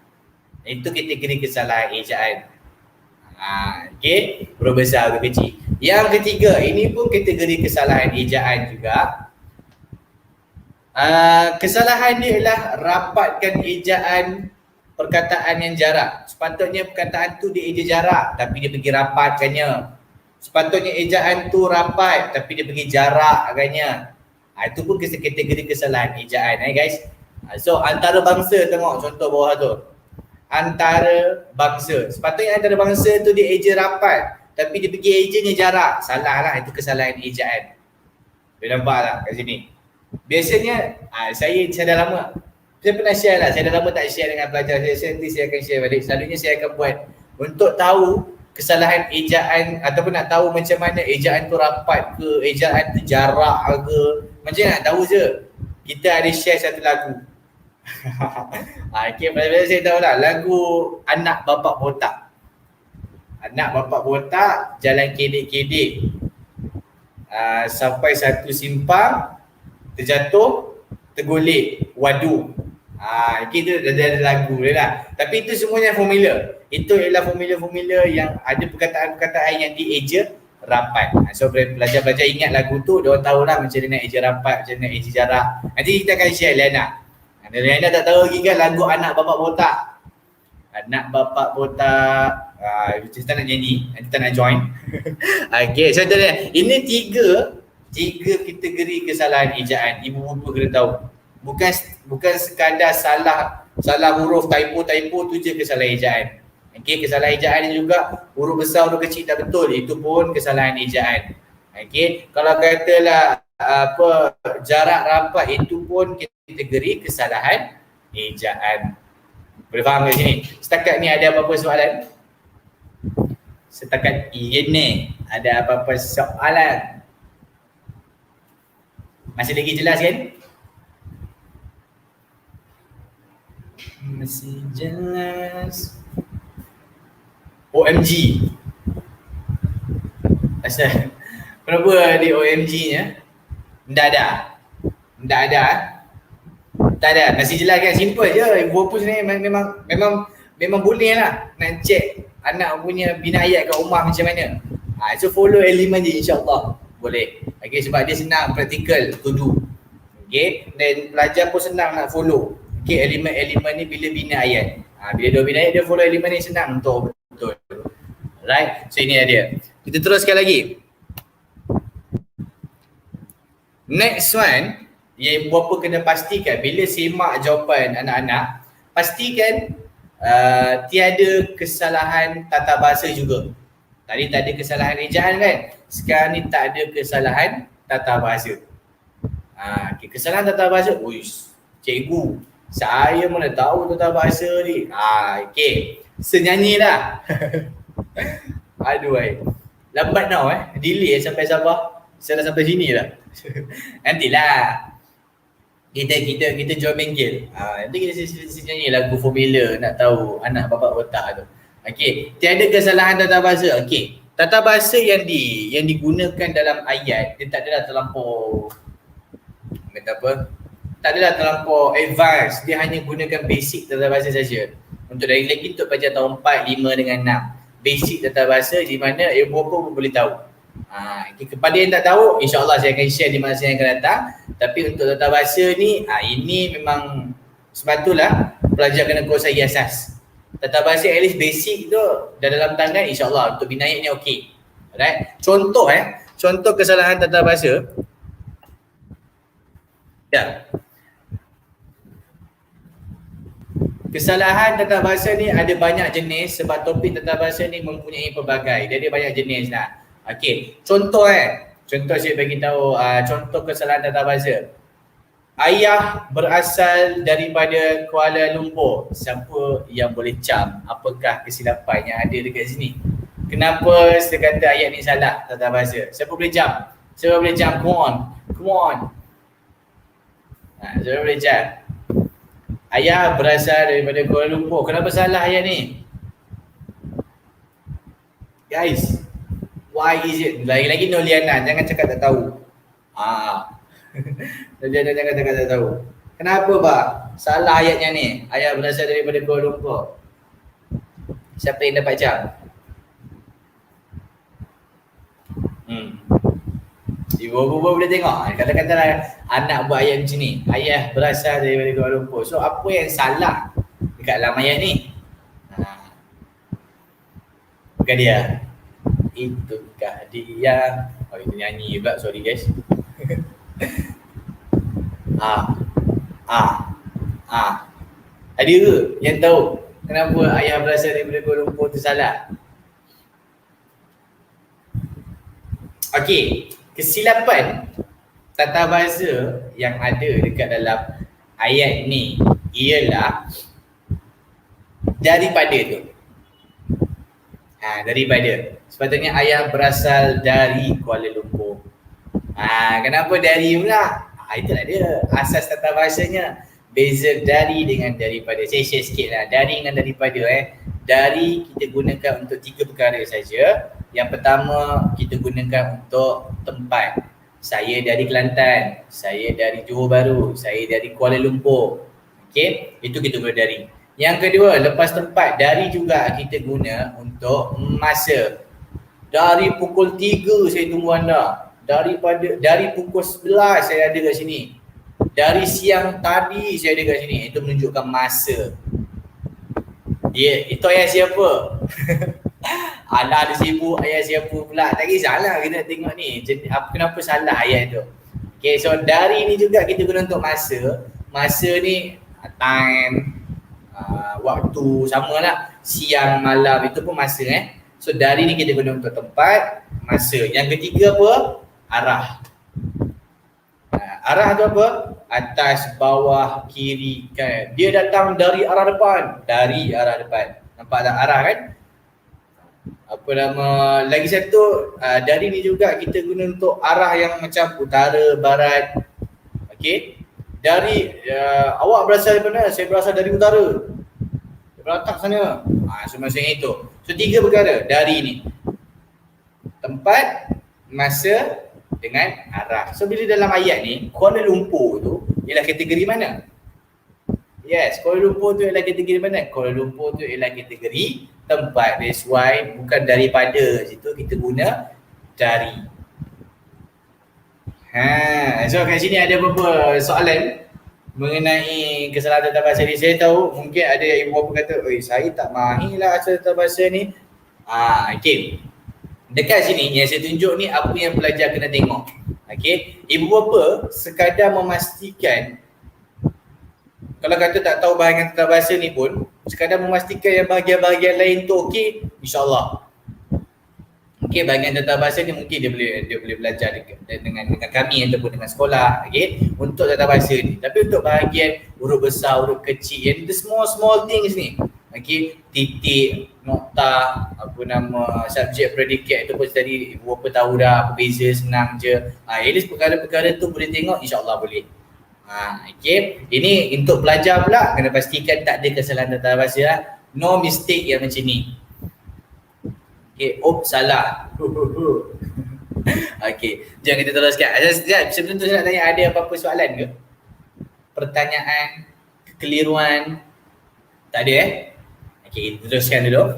Itu kategori kesalahan ejaan. Okay, huruf besar, huruf kecil. Yang ketiga, ini pun kategori kesalahan ejaan juga. Kesalahan dia adalah rapatkan ejaan perkataan yang jarak. Sepatutnya perkataan tu dia eja jarak, tapi dia pergi rapatkannya. Sepatutnya ejaan tu rapat, tapi dia pergi jarak agaknya. Itu pun kategori kesalahan ejaan guys. So antara bangsa, tengok contoh bawah tu. Antara bangsa. Sepatutnya antara bangsa tu dia eja rapat, tapi dia pergi ejanya jarak. Salah lah, itu kesalahan ejaan. Dia nampak tak kat sini? Biasanya saya dah lama, saya pernah share lah, saya dah lama tak share dengan pelajar saya, nanti saya akan share balik. Selalunya saya akan buat untuk tahu kesalahan ejaan ataupun nak tahu macam mana ejaan tu rapat ke, ejaan tu jarak ke, macam nak tahu je. Kita ada share satu lagu. Okay, pada saya tahu lah lagu Anak Bapak Botak. Anak Bapak Botak jalan kedek-kedek sampai satu simpang, terjatuh, tergolek. wadu. Okay, tu dah ada lagu dia lah. Tapi itu semuanya formula. Itu ialah formula-formula yang ada perkataan-perkataan yang dieja rapat. So pelajar-pelajar ingat lagu tu, diorang tahulah macam mana nak eja rapat, macam mana nak eja jarah. Nanti kita akan share Liana. Liana tak tahu lagi kan lagu Anak Bapak Botak. Anak Bapak Botak. Macam tak nak nyanyi, nanti tak nak join. Okay, so ini tiga kategori kesalahan ejaan. Ibu bapa kena tahu. Bukan sekadar salah huruf, typo tu je kesalahan ejaan. Okay, kesalahan ejaan ni juga huruf besar, huruf kecil tak betul, itu pun kesalahan ejaan. Okay, kalau katalah jarak rapat, itu pun kategori kesalahan ejaan. Boleh faham kat sini? Setakat ni ada apa-apa soalan? Setakat ini ada apa-apa soalan? Masih lagi jelas kan? Masih jelas. OMG. Asal kenapa di OMG-nya? Tak ada. Tak ada. Masih jelas kan? Simple je. Ibu bapa sebenarnya memang boleh lah nak check anak punya bina ayat kat rumah macam mana. So follow elemen je insya-Allah. Boleh. Okay, sebab dia senang praktikal to do. Okay, dan pelajar pun senang nak follow. Okay, elemen ni bila bina ayat. Bila dia bina ayat, dia follow elemen ni senang untuk betul. Right, so ini dia. Kita teruskan lagi. Next one, yang ibu bapa kena pastikan bila semak jawapan anak-anak, pastikan tiada kesalahan tata bahasa juga. Tadi tak ada kesalahan ejaan kan? Sekarang ni tak ada kesalahan tata bahasa. Okay, kesalahan tata bahasa, uish, cikgu, saya mana tahu tata bahasa ni. Okay, senyanyi lah. Aduh, lambat now delay sampai Sabah. Saya dah sampai sini dah. Nantilah. Kita jual bengkel. Nanti kita nyanyi lagu formula nak tahu anak bapak botak tu. Okey, tiada kesalahan tata bahasa. Okey, tata bahasa yang digunakan dalam ayat dia tak adalah terlampau tak adalah terlampau advance. Dia hanya gunakan basic tata bahasa saja. Untuk dari lagi untuk pelajar tahun 4, 5 dengan 6. Basic tata bahasa di mana ibu bapa pun boleh tahu. Kepada yang tak tahu, insya-Allah saya akan share di masa yang akan datang. Tapi untuk tata bahasa ni, ini memang sepatutlah pelajar kena kuasai asas. Tata bahasa at least basic tu dah dalam tangan, insya-Allah untuk binayat ni okey. Alright. Contoh kesalahan tata bahasa. Ya. Kesalahan tata bahasa ni ada banyak jenis sebab topik tata bahasa ni mempunyai pelbagai. Dia ada banyak jenis lah. Okey, contoh saya bagi tahu contoh kesalahan tata bahasa. Ayah berasal daripada Kuala Lumpur. Siapa yang boleh cam apakah kesilapan yang ada dekat sini? Kenapa saya kata ayat ni salah tata bahasa? Siapa boleh cam? Siapa boleh cam? Come on. Siapa boleh cam? Ayah berasal daripada Kuala Lumpur. Kenapa salah ayat ni? Guys, why is it? Lagi-lagi Noliana, jangan cakap tak tahu. Noliana jangan cakap tak tahu. Kenapa pak? Salah ayatnya ni. Ayah berasal daripada Kuala Lumpur. Siapa yang dapat jam? Ibu-ibu boleh tengok. Kata-katalah anak buat ayat macam ni. Ayah berasal daripada Kuala Lumpur. So apa yang salah dekat dalam ayat ni? Bukan dia. Itukah dia. Itu nyanyi pula, sorry guys. Ada ke yang tahu kenapa ayah berasal daripada Kuala Lumpur tu salah? Okey, kesilapan tata bahasa yang ada dekat dalam ayat ni ialah daripada tu. Daripada. Sepatutnya ayah berasal dari Kuala Lumpur. Kenapa dari pula? Itulah dia asas tata bahasanya. Beza dari dengan daripada. Saya share sikit lah. Dari dengan daripada Dari kita gunakan untuk 3 perkara saja. Yang pertama kita gunakan untuk tempat. saya dari Kelantan, saya dari Johor Bahru, saya dari Kuala Lumpur. Okey, itu kita guna dari. Yang kedua, lepas tempat, dari juga kita guna untuk masa. Dari pukul 3 saya tunggu anda. Dari pukul 11 saya ada kat sini. Dari siang tadi saya ada kat sini. Itu menunjukkan masa. Itu ayat siapa? Alah, ada sibuk ayat siapa pula. Tak kisahlah kita tengok ni. Kenapa salah ayat tu. Okay, so dari ni juga kita guna untuk masa. Masa ni time, waktu sama lah. Siang, malam itu pun masa So dari ni kita guna untuk tempat, masa. Yang ketiga apa? Arah. Arah tu apa? Atas, bawah, kiri, kanan. Dia datang dari arah depan. Dari arah depan. Nampak tak arah kan? Apa nama, lagi satu, dari ni juga kita guna untuk arah yang macam utara, barat. Okey. Dari, awak berasal dari mana? Saya berasal dari utara. Letak sana. So maksudnya itu. So 3 perkara dari ni. Tempat, masa dengan arah. So bila dalam ayat ni, Kuala Lumpur tu ialah kategori mana? Yes, Kuala Lumpur tu ialah kategori mana? Kuala Lumpur tu ialah kategori tempat. That's why bukan daripada situ kita guna dari. So kat sini ada beberapa soalan mengenai kesalahan tata bahasa ni. Saya tahu mungkin ada ibu bapa kata, "Oi, saya tak mahir lah asal tata bahasa ni." Okey. Dekat sini yang saya tunjuk ni apa yang pelajar kena tengok. Okey, ibu bapa sekadar memastikan, kalau kata tak tahu bahagian tata bahasa ni pun, sekadar memastikan yang bahagian-bahagian lain tu okey, insya-Allah. Okey, bahagian tata bahasa ni mungkin dia boleh belajar dengan kami ataupun dengan sekolah, okey, untuk tata bahasa ni. Tapi untuk bahagian huruf besar, huruf kecil, yang the small things ni, okey, titik, nokta, apa nama, subjek, predikat itu pun tadi ibu bapa tahu dah, apa beza, senang je. At least perkara-perkara tu boleh tengok, insya-Allah boleh. Okey, ini untuk pelajar pula kena pastikan tak ada kesalahan tata bahasa lah. No mistake yang macam ni. Okey, salah. Okey, jom kita teruskan. Sebelum tu saya nak tanya, ada apa-apa soalan ke? Pertanyaan, kekeliruan? Tak ada Okey, kita teruskan dulu.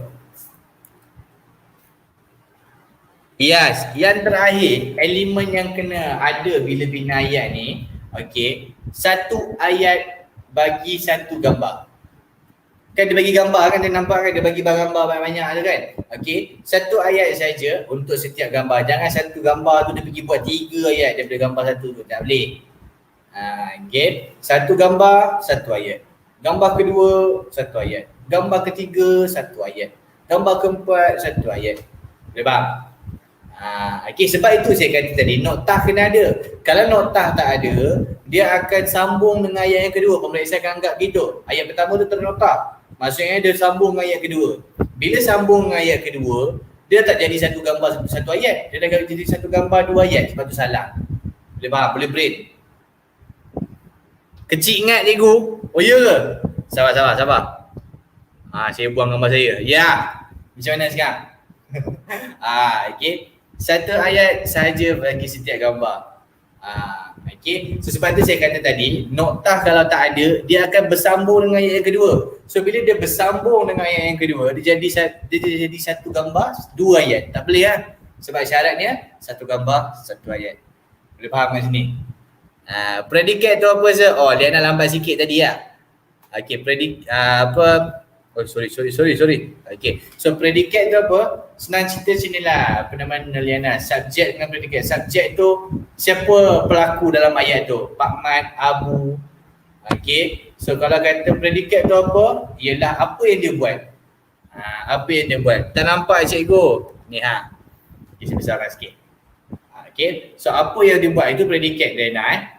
Yes, yang terakhir, elemen yang kena ada bila bina ayat ni, okey, satu ayat bagi satu gambar. Kan dia bagi gambar kan, dia nampak kan, dia bagi gambar banyak-banyak tu kan. Okey, satu ayat saja untuk setiap gambar. Jangan satu gambar tu dia pergi buat 3 ayat daripada gambar satu tu, tak boleh. Okey, satu gambar, satu ayat. Gambar kedua, satu ayat. Gambar ketiga, satu ayat. Gambar keempat, satu ayat. Boleh faham? Okey, sebab itu saya kata tadi, noktah kena ada. Kalau noktah tak ada, dia akan sambung dengan ayat yang kedua. Pemeriksaan akan anggap gitu. Ayat pertama tu ternoktah. Maksudnya dia sambung dengan ayat kedua. Bila sambung dengan ayat kedua, dia tak jadi satu gambar satu ayat. Dia dah jadi satu gambar 2 ayat. Sebab tu salah. Boleh faham? Boleh brain. Kecil ingat cikgu? Oh ya ke? Sabar. Saya buang gambar saya. Ya. Macam mana sekarang? Okey. Satu ayat sahaja bagi setiap gambar. Okey. So sebab tu saya kata tadi, noktah kalau tak ada, dia akan bersambung dengan ayat yang kedua. So bila dia bersambung dengan ayat yang kedua, dia jadi satu gambar 2 ayat. Tak boleh lah. Sebab syaratnya satu gambar satu ayat. Boleh faham kat sini? Predikat tu apa sir? Oh, dia nak lambat sikit tadi lah. Okey, sorry. Okey. So predikat tu apa? Senang cerita sini lah. Apa nama Liana? Subjek dengan predikat. Subjek tu siapa pelaku dalam ayat tu? Pak Mat, Abu. Okey. So kalau kata predikat tu apa? Ialah apa yang dia buat. Apa yang dia buat. Tak nampak cikgu? Ni Okay, saya besarkan sikit. Okey. So apa yang dia buat itu predikat Liana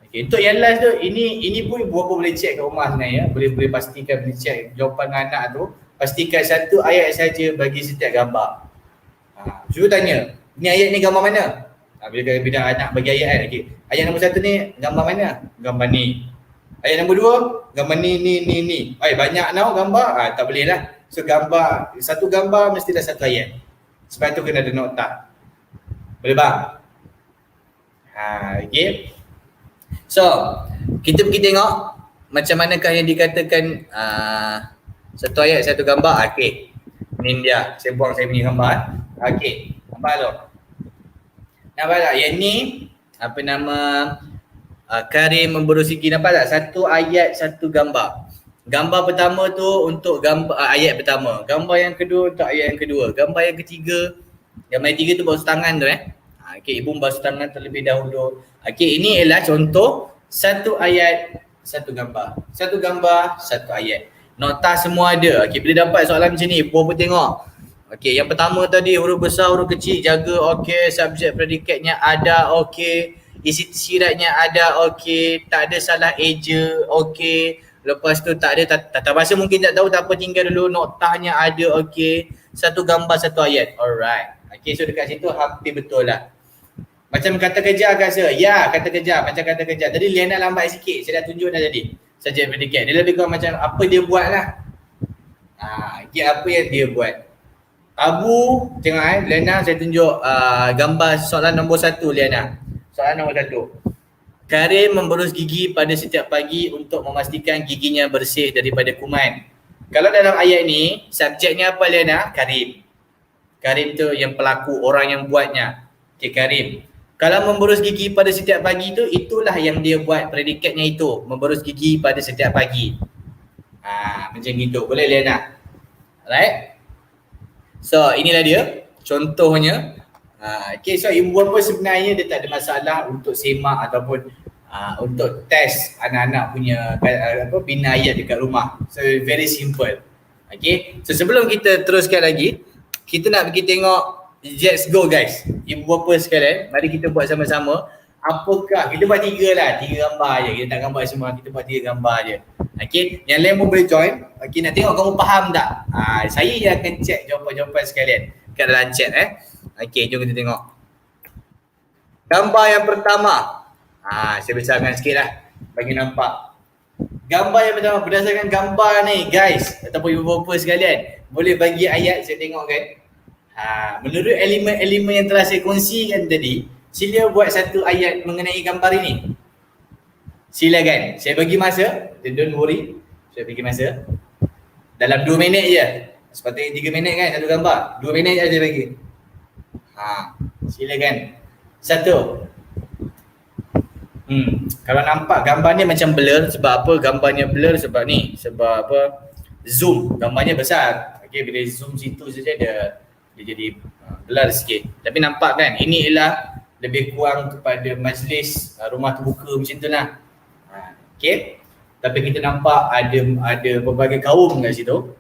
Okay, untuk yang last tu, ini pun ibu bapa boleh check kat rumah sebenarnya. Boleh pastikan, boleh check jawapan anak tu. Pastikan satu ayat saja bagi setiap gambar. Suruh tanya, ni ayat ni gambar mana? Bila anak bagi ayat kan, okay. Ayat nombor 1 ni gambar mana? Gambar ni. Ayat nombor 2, gambar ni. Banyak tau gambar, tak boleh lah. So gambar, satu gambar mestilah satu ayat. Sebab tu kena ada nota. Boleh bang? Okay. So, kita pergi tengok macam manakah yang dikatakan satu ayat satu gambar. Okay. Ni dia. Saya buang saya punya gambar. Okay. Nampak tu? Nampak tak? Yang ni apa nama Karim memberus gigi. Nampak tak? Satu ayat satu gambar. Gambar pertama tu untuk gambar ayat pertama. Gambar yang kedua untuk ayat yang kedua. Gambar yang ketiga. Gambar yang ketiga tu basuh tangan tu Okay, ibu basuh tangan terlebih dahulu. Okay, ini ialah contoh satu ayat satu gambar. Satu gambar satu ayat. Nota semua ada. Okay, bila dapat soalan macam ni, ibu tengok. Okay, yang pertama tadi huruf besar, huruf kecil jaga. Okay, subjek predikatnya ada. Okay, isi tersiratnya ada. Okay, tak ada salah eja. Okay, lepas tu tak ada tata bahasa mungkin tak tahu, tak apa, tinggal dulu. Notanya ada. Okay, satu gambar satu ayat. Alright. Okay, so dekat situ hampir betul lah. Macam kata kerja kan rasa? Ya, kata kerja. Macam kata kerja. Tadi Liana lambat sikit. Saya dah tunjuk dah tadi. Subjek predikat. Dia lebih kurang macam apa dia buat lah. Okay, apa yang dia buat. Abu, tengok Liana saya tunjuk gambar soalan nombor 1 Liana. Soalan nombor 1. Karim memberus gigi pada setiap pagi untuk memastikan giginya bersih daripada kuman. Kalau dalam ayat ni, subjeknya apa Liana? Karim. Karim tu yang pelaku, orang yang buatnya. Okay, Karim. Kalau memberus gigi pada setiap pagi tu, itulah yang dia buat, predikatnya itu. Memberus gigi pada setiap pagi. Macam gitu. Boleh Liana? Alright? So, inilah dia. Contohnya. Okay, so ibu bapa sebenarnya dia tak ada masalah untuk semak ataupun untuk test anak-anak punya bina ayat dekat rumah. So, very simple. Okay, so sebelum kita teruskan lagi, kita nak pergi tengok. Let's go guys. Ibu bapa sekalian, mari kita buat sama-sama. Apakah, kita buat 3 lah, 3 gambar je. Kita tak gambar semua, kita buat 3 gambar je. Okay, yang lain pun boleh join. Okay, nak tengok kamu faham tak? Saya yang akan check jawapan-jawapan sekalian kat dalam chat Okay, jom kita tengok. Gambar yang pertama. Saya besarkan sikit lah bagi nampak. Gambar yang pertama, berdasarkan gambar ni guys, ataupun ibu bapa sekalian, boleh bagi ayat saya tengok kan. Menurut elemen-elemen yang telah saya kongsikan tadi, sila buat satu ayat mengenai gambar ini. Silakan. Saya bagi masa. Don't worry. Saya bagi masa. Dalam 2 minit je. Sepatutnya 3 minit kan satu gambar. 2 minit je saya bagi. Silakan. 1. Kalau nampak gambar ni macam blur. Sebab apa gambarnya blur? Sebab ni. Sebab apa? Zoom. Gambarnya besar. Okay, bila zoom situ saja dia jadi blur sikit. Tapi nampak kan, ini ialah lebih kurang kepada majlis rumah terbuka macam tu lah. Okay, tapi kita nampak ada berbagai kaum kat situ.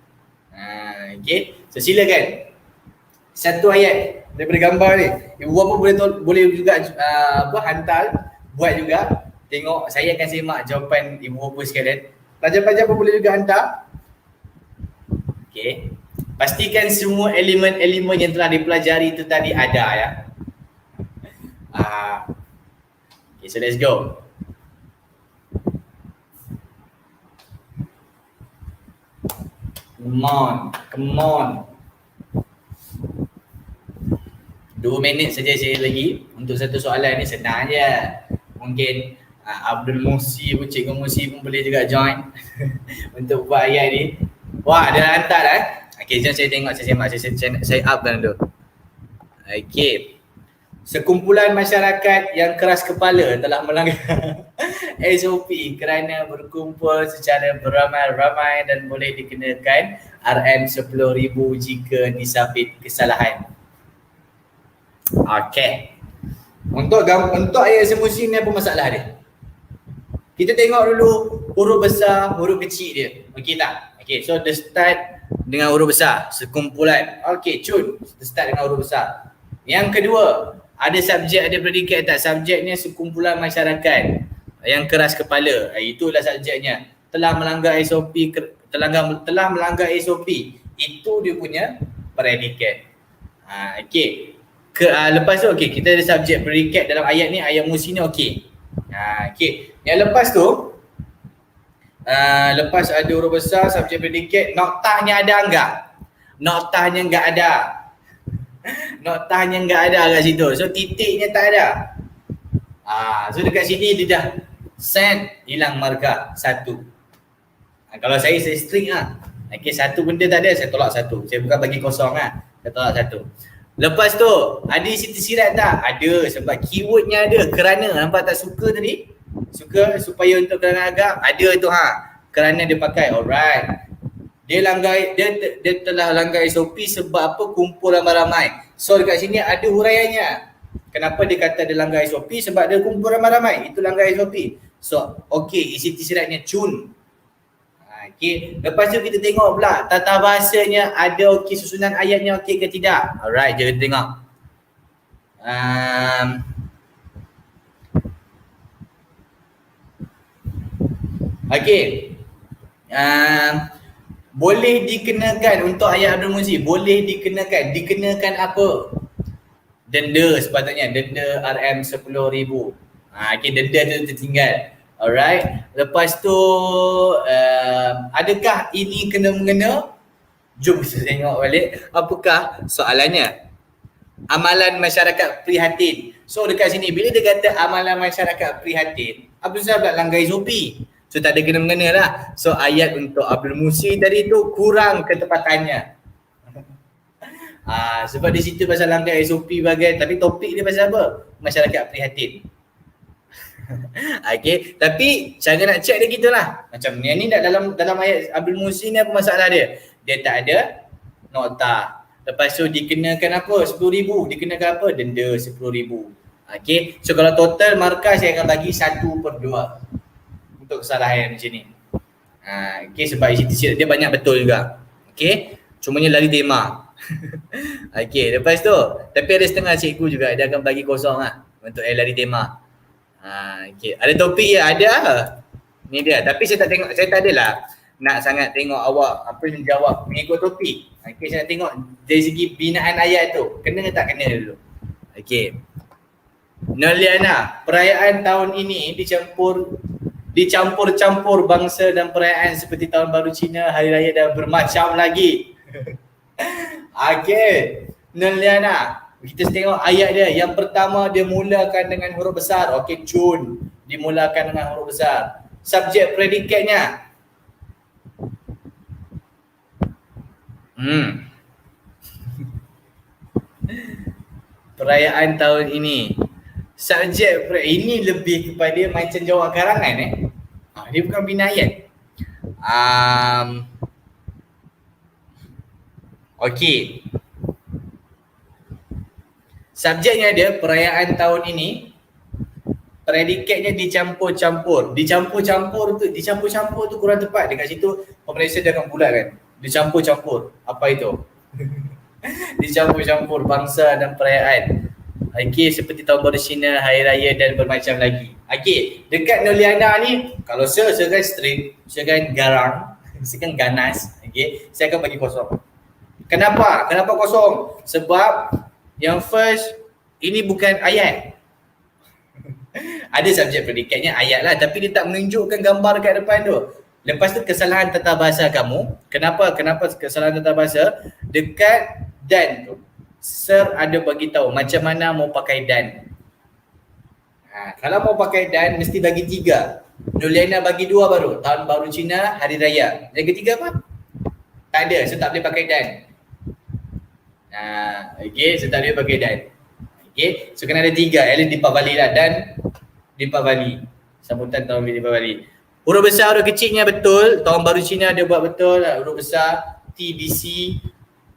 Okay, so silakan. Satu ayat daripada gambar ni. Ibu bapa boleh juga hantar, buat juga. Tengok, saya akan semak jawapan ibu bapa sekalian. Pelajar-pelajar pun boleh juga hantar. Okay. Pastikan semua elemen-elemen yang telah dipelajari itu tadi ada ya. Okay, so let's go. Come on. 2 minit saja saya lagi untuk satu soalan ni, senang je. Mungkin Abdul Musi pun, Cikgu Musi pun boleh juga join untuk buat ayat ni. Wah, dia hantar dah. Okay, jom saya tengok, saya semak, saya upkan dulu. Okay. Sekumpulan masyarakat yang keras kepala telah melanggar SOP kerana berkumpul secara beramai-ramai dan boleh dikenakan RM10,000 jika disabit kesalahan. Okay. Untuk ayat semusim ni apa masalah dia? Kita tengok dulu huruf besar, huruf kecil dia. Okay tak? Okay, so the start dengan huruf besar, sekumpulan. Okay, cun. Start dengan huruf besar. Yang kedua, ada subjek, ada predikat tak? Subjeknya sekumpulan masyarakat yang keras kepala. Itulah subjeknya. Telah melanggar SOP, telah melanggar SOP. Itu dia punya predikat. Okay. Lepas tu, okay, kita ada subjek predikat dalam ayat ni, ayat musi ni, okay. Okay. Yang lepas tu, lepas ada huruf besar, subjek predikat, noktahnya ada enggak? Noktahnya enggak ada. Noktahnya enggak ada kat situ. So titiknya tak ada. So dekat sini dia dah set hilang markah 1. Kalau saya strict lah. Okay, satu benda tak ada, saya tolak 1. Saya bukan bagi kosong lah. Saya tolak 1. Lepas tu, ada isi tersirat tak? Ada, sebab keywordnya ada. Kerana, nampak tak suka tadi? Suka supaya untuk kerana agak? Ada tu kerana dia pakai, alright. Dia telah langgar SOP sebab apa? Kumpul ramai-ramai. So dekat sini ada huraiannya. Kenapa dia kata dia langgar SOP? Sebab dia kumpul ramai-ramai. Itu langgar SOP. So, okey, isi tersiratnya cun. Okay. Lepas tu kita tengok pula tata bahasanya ada okey, susunan ayatnya okey ke tidak. Alright, kita tengok. Okey. Boleh dikenakan untuk ayat Abdul Muzi, boleh dikenakan apa? Denda sepatutnya, denda RM 10,000. Okey, denda tu tertinggal. Alright. Lepas tu adakah ini kena-mengena? Jom kita tengok balik. Apakah soalannya? Amalan masyarakat prihatin. So dekat sini bila dia kata amalan masyarakat prihatin, Abdul Zahab pula langgar SOP. So tak ada kena-mengena lah. So ayat untuk Abdul Musi tadi tu kurang ketepatannya. Sebab di situ pasal langgar SOP bagai, tapi topik dia pasal apa? Masyarakat prihatin. Okay, tapi cara nak check dia gitulah. Macam ni tak dalam ayat Abdul Musi ni apa masalah dia? Dia tak ada nota. Lepas tu dikenakan apa? 10,000. Dikenakan apa? Denda 10,000. Okay, so kalau total markah saya akan bagi 1/2 untuk kesalahan macam ni. Okay, sebab isi tersirat dia banyak betul juga. Okay, cumanya lari tema. Okay, lepas tu tapi ada setengah cikgu juga dia akan bagi kosong lah untuk lari tema. Okay. Ada topik ya, ada. Ni dia. Tapi saya tak adalah nak sangat tengok awak apa yang jawab mengikut topik. Okay, saya nak tengok dari segi binaan ayat tu. Kena ke tak kena dulu. Okay. Noliana, perayaan tahun ini dicampur-campur bangsa dan perayaan seperti tahun baru Cina, hari raya dan bermacam lagi. Okay. Noliana, kita tengok ayat dia. Yang pertama dia mulakan dengan huruf besar. Okey, cun. Dimulakan dengan huruf besar. Subjek predikatnya. Perayaan tahun ini. Subjek ini lebih kepada macam jawab karangan dia bukan bina ayat. Okey. Subjeknya dia perayaan tahun ini, predikatnya dicampur-campur. Dicampur-campur tu kurang tepat. Dekat situ pemerintah dia akan bulatkan. Dicampur-campur. Apa itu? Dicampur-campur bangsa dan perayaan. Okey, seperti tahun baru Cina, hari raya dan bermacam lagi. Okey, dekat Noliana ni kalau saya kan straight, saya kan garang, saya kan ganas. Okey, saya akan bagi kosong. Kenapa? Kenapa kosong? Sebab yang first, ini bukan ayat. Ada subjek predikatnya ayat lah, tapi dia tak menunjukkan gambar kat depan tu. Lepas tu kesalahan tata bahasa kamu. Kenapa kesalahan tata bahasa? Dekat dan tu, Sir ada bagi tahu macam mana mau pakai dan. Kalau mau pakai dan mesti bagi 3. Noliana bagi 2 baru. Tahun baru Cina, hari raya. Yang ketiga apa? Tak ada, so tak boleh pakai dan. Okay, so tak boleh pakai dan. Okay, so kena ada 3. At Deepavali lah, dan Deepavali. Sambutan tahun Deepavali. Huruf besar, huruf kecilnya betul. Tahun baru Cina dia buat betul. Huruf besar, TBC,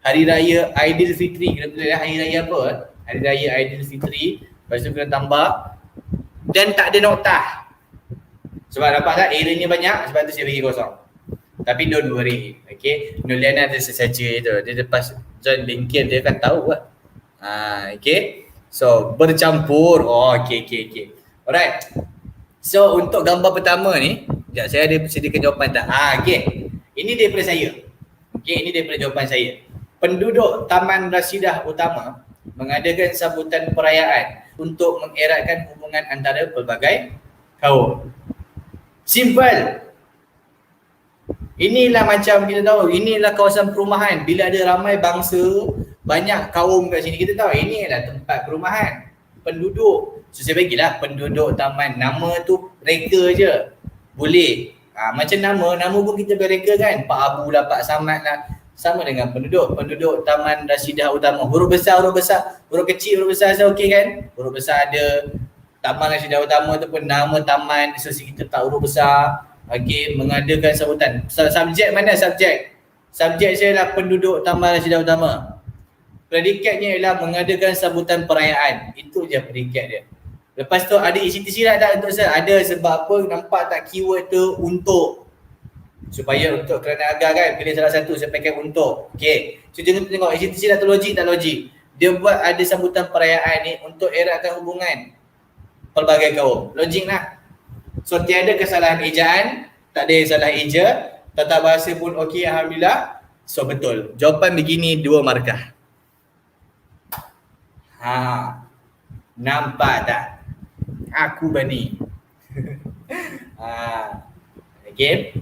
Hari Raya Aidilfitri. Kena tulis Hari Raya apa? Hari Raya Aidilfitri. Lepas tu kena tambah. Dan tak ada nokta. Sebab nampak tak errornya banyak, sebab tu saya bagi kosong. Tapi don't worry. Okay, Noliana ada sesaja tu. Dia lepas join bengkel dia akan tahu lah. Okay, so bercampur. Okay. Alright. So untuk gambar pertama ni, sekejap saya ada sediakan jawapan tak? Okay, ini daripada saya. Okay, ini daripada jawapan saya. Penduduk Taman Rasidah Utama mengadakan sambutan perayaan untuk mengeratkan hubungan antara pelbagai kaum. Simple. Inilah macam kita tahu, inilah kawasan perumahan. Bila ada ramai bangsa, banyak kaum kat sini, kita tahu inilah tempat perumahan. Penduduk So saya bagilah penduduk taman. Nama tu reka je. Boleh. Macam nama pun kita boleh reka kan. Pak Abu lah, Pak Samad lah. Sama dengan penduduk Taman Rashidah Utama. Huruf besar, huruf kecil, huruf besar okey kan? Huruf besar ada Taman Rashidah Utama tu pun nama taman, so kita tak huruf besar. Okey, mengadakan sambutan. Subjek mana subjek? Subjek saya lah penduduk Taman Rashidah Utama. Predikatnya ialah mengadakan sambutan perayaan. Itu je predikat dia. Lepas tu ada isi silap tak untuk saya? Ada, sebab apa? Nampak tak keyword tu untuk? Supaya untuk kerana agar kan, pilih salah satu, saya pakai untuk. Okay, so jangan tengok isi silap tu logik tak logik. Dia buat ada sambutan perayaan ni untuk eratkan hubungan pelbagai kaum. Logik lah. So tiada kesalahan ejaan, tak ada yang salah eja, tata bahasa pun okey, alhamdulillah. So betul. Jawapan begini 2 markah. Nampak tak? Aku berani. Okay.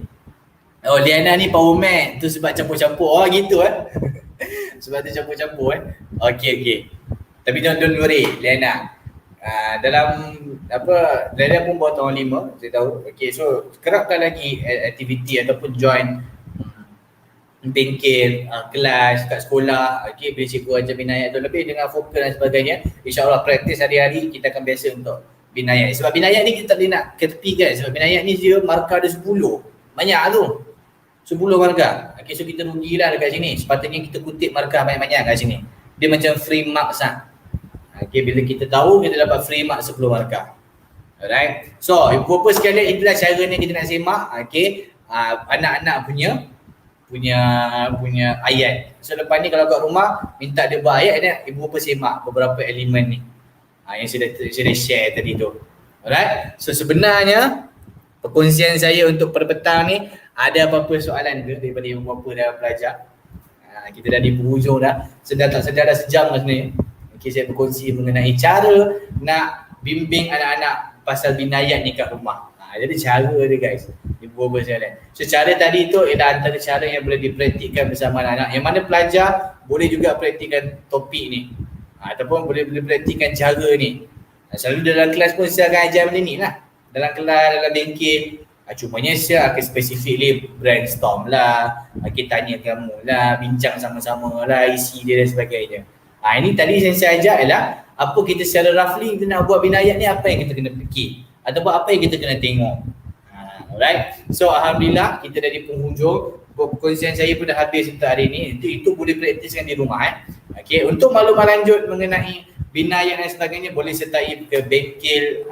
Oh, Liana ni power mat. Tu sebab campur-campur. Oh gitu sebab tu campur-campur Okay. Tapi don't worry Liana. Dalam Liana pun baru tahun 5, saya tahu. Okay, so kerapkan lagi aktiviti ataupun join bengkel, kelas kat sekolah. Okay, bila cikgu ajar binayat tu lebih dengan fokus dan sebagainya. InsyaAllah praktis hari-hari kita akan biasa untuk binayat. Sebab binayat ni kita tak boleh nak ketepikan. Sebab binayat ni dia markah ada 10. Banyak tu. 10 markah. Okay, so kita rugilah dekat sini. Sepatutnya kita kutip markah banyak-banyak kat sini. Dia macam free marks lah. Okay, bila kita tahu kita dapat free mark 10 markah. Alright. So, ibu-bapa sekalian, itulah cara ni kita nak semak. Okay. Anak-anak punya ayat. So lepas ni kalau kat rumah minta dia buat ayat dan ibu-bapa semak beberapa elemen ni. Yang saya share tadi tu. Alright. So sebenarnya perkongsian saya untuk pada petang ni, ada apa-apa soalan ke daripada ibu-bapa dan pelajar? Kita dah di penghujung dah. Sedar tak sedar dah sejam dah sebenarnya. Okay, saya berkongsi mengenai cara nak bimbing anak-anak pasal binayat ni kat rumah. Jadi cara dia guys, ibu-bapa sekalian. So cara tadi tu ialah antara cara yang boleh dipraktikkan bersama anak-anak. Yang mana pelajar boleh juga praktikkan topik ni. Ataupun boleh praktikkan cara ni. Selalu dalam kelas pun saya akan ajar benda ni lah. Dalam kelas, dalam bengkel. Cumanya saya akan specifically brainstorm lah. Kita tanya kamu lah, bincang sama-sama lah isi dia dan sebagainya. Ini tadi yang saya ajar ialah apa kita secara roughly kita nak buat binayat ni, apa yang kita kena fikir. Ataupun apa yang kita kena tengok. Alright. So alhamdulillah kita dah di penghujung. Perkongsian saya pun dah habis untuk hari ni. Itu boleh praktiskan di rumah. Okay. Untuk maklumat lanjut mengenai binayat dan sebagainya, boleh sertai ke bengkel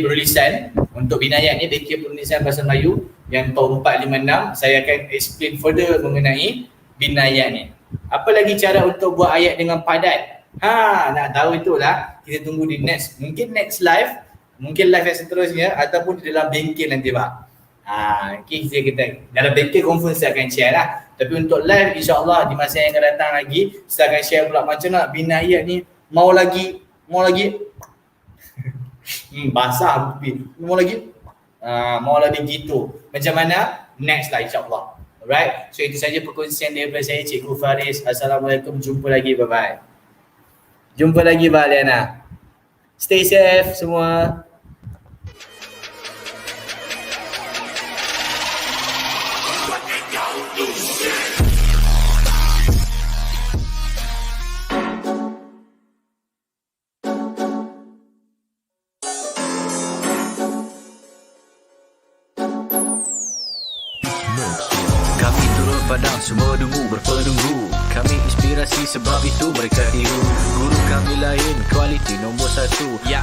penulisan. Untuk binayat ni, bengkel penulisan bahasa Melayu yang tahun 456. Saya akan explain further mengenai binayat ni. Apa lagi cara untuk buat ayat dengan padat? Nak tahu itulah. Kita tunggu di mungkin next live. Mungkin live yang seterusnya ataupun di dalam bengkel nanti Pak. Okay, kita dalam bengkel confirm saya akan share lah. Tapi untuk live insyaAllah di masa yang akan datang lagi, saya akan share pula macam nak binayat ni mau lagi basah mau lagi gitu. Macam mana? Next lah insyaAllah. Alright, so itu saja perkongsian daripada saya Cikgu Faris. Assalamualaikum, jumpa lagi, bye-bye. Jumpa lagi Mbak Liana. Stay safe semua. Kami turun padang, semua dungu berpenunggu. Kami inspirasi sebab itu mereka tiru. Guru kami lain, kualiti nombor 1.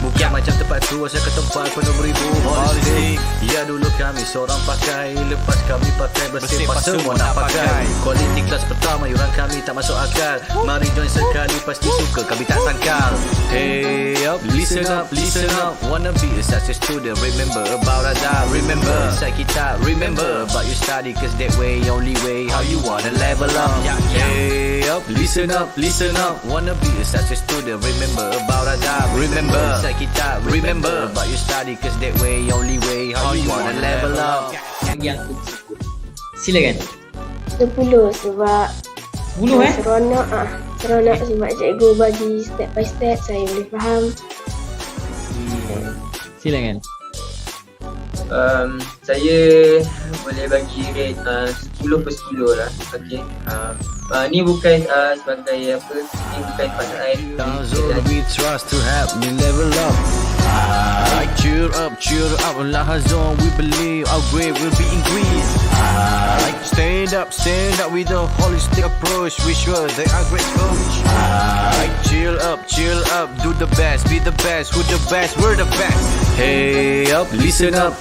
Bukan macam tempat tu, asal ke tempat penuh beribu. Holistic. Ya dulu kami seorang pakai, lepas kami pakai bersih pas semua nak pakai. Kualiti kelas pertama, yuran kami tak masuk akal. Mari join sekali, pasti suka kami tak sangkal. Hey up, listen up, listen up. Wanna be a success student, remember about Azhar. Remember, inside kita, remember about your study, cause that way, only way, how you wanna level up. Hey up, listen up, listen up. Wanna be a success student, remember about Azhar. Remember, inside kita, remember about your study, cause that way, only way, how you wanna level up. Yang tersebut. Silakan. 10 sebab 10 seronok sebab cikgu bagi step by step, saya boleh faham. Silakan. Saya boleh bagi rate 10 per 10 lah. Okay. Ni bukan sebagai apa, ni bukan pasal Zone we trust to help me level up. Cheer up, Lahazon, we believe our grade will be increased. Stand up with a holistic approach. We sure they are great coach. Chill up, do the best, be the best, who the best, we're the best. Hey up, listen up.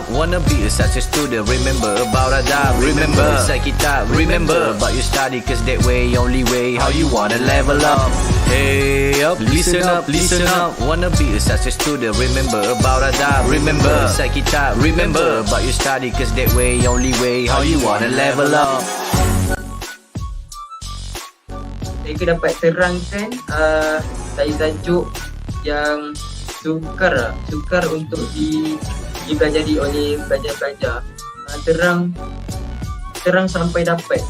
Wanna be a success student, remember about adab. Remember, inside kitab, remember about your study, cause that way, only way, how you wanna level up. Hey up, listen up. Wanna be a success student, remember about adab. Remember, inside kitab, remember about your study, cause that way, only way, how you wanna level up. Saya dapat terangkan tajuk yang sukar untuk dipelajari oleh pelajar-pelajar. Terang sampai dapat.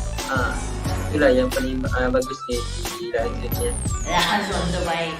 Itulah yang paling bagusnya di Lahazon. Lahazon terbaik.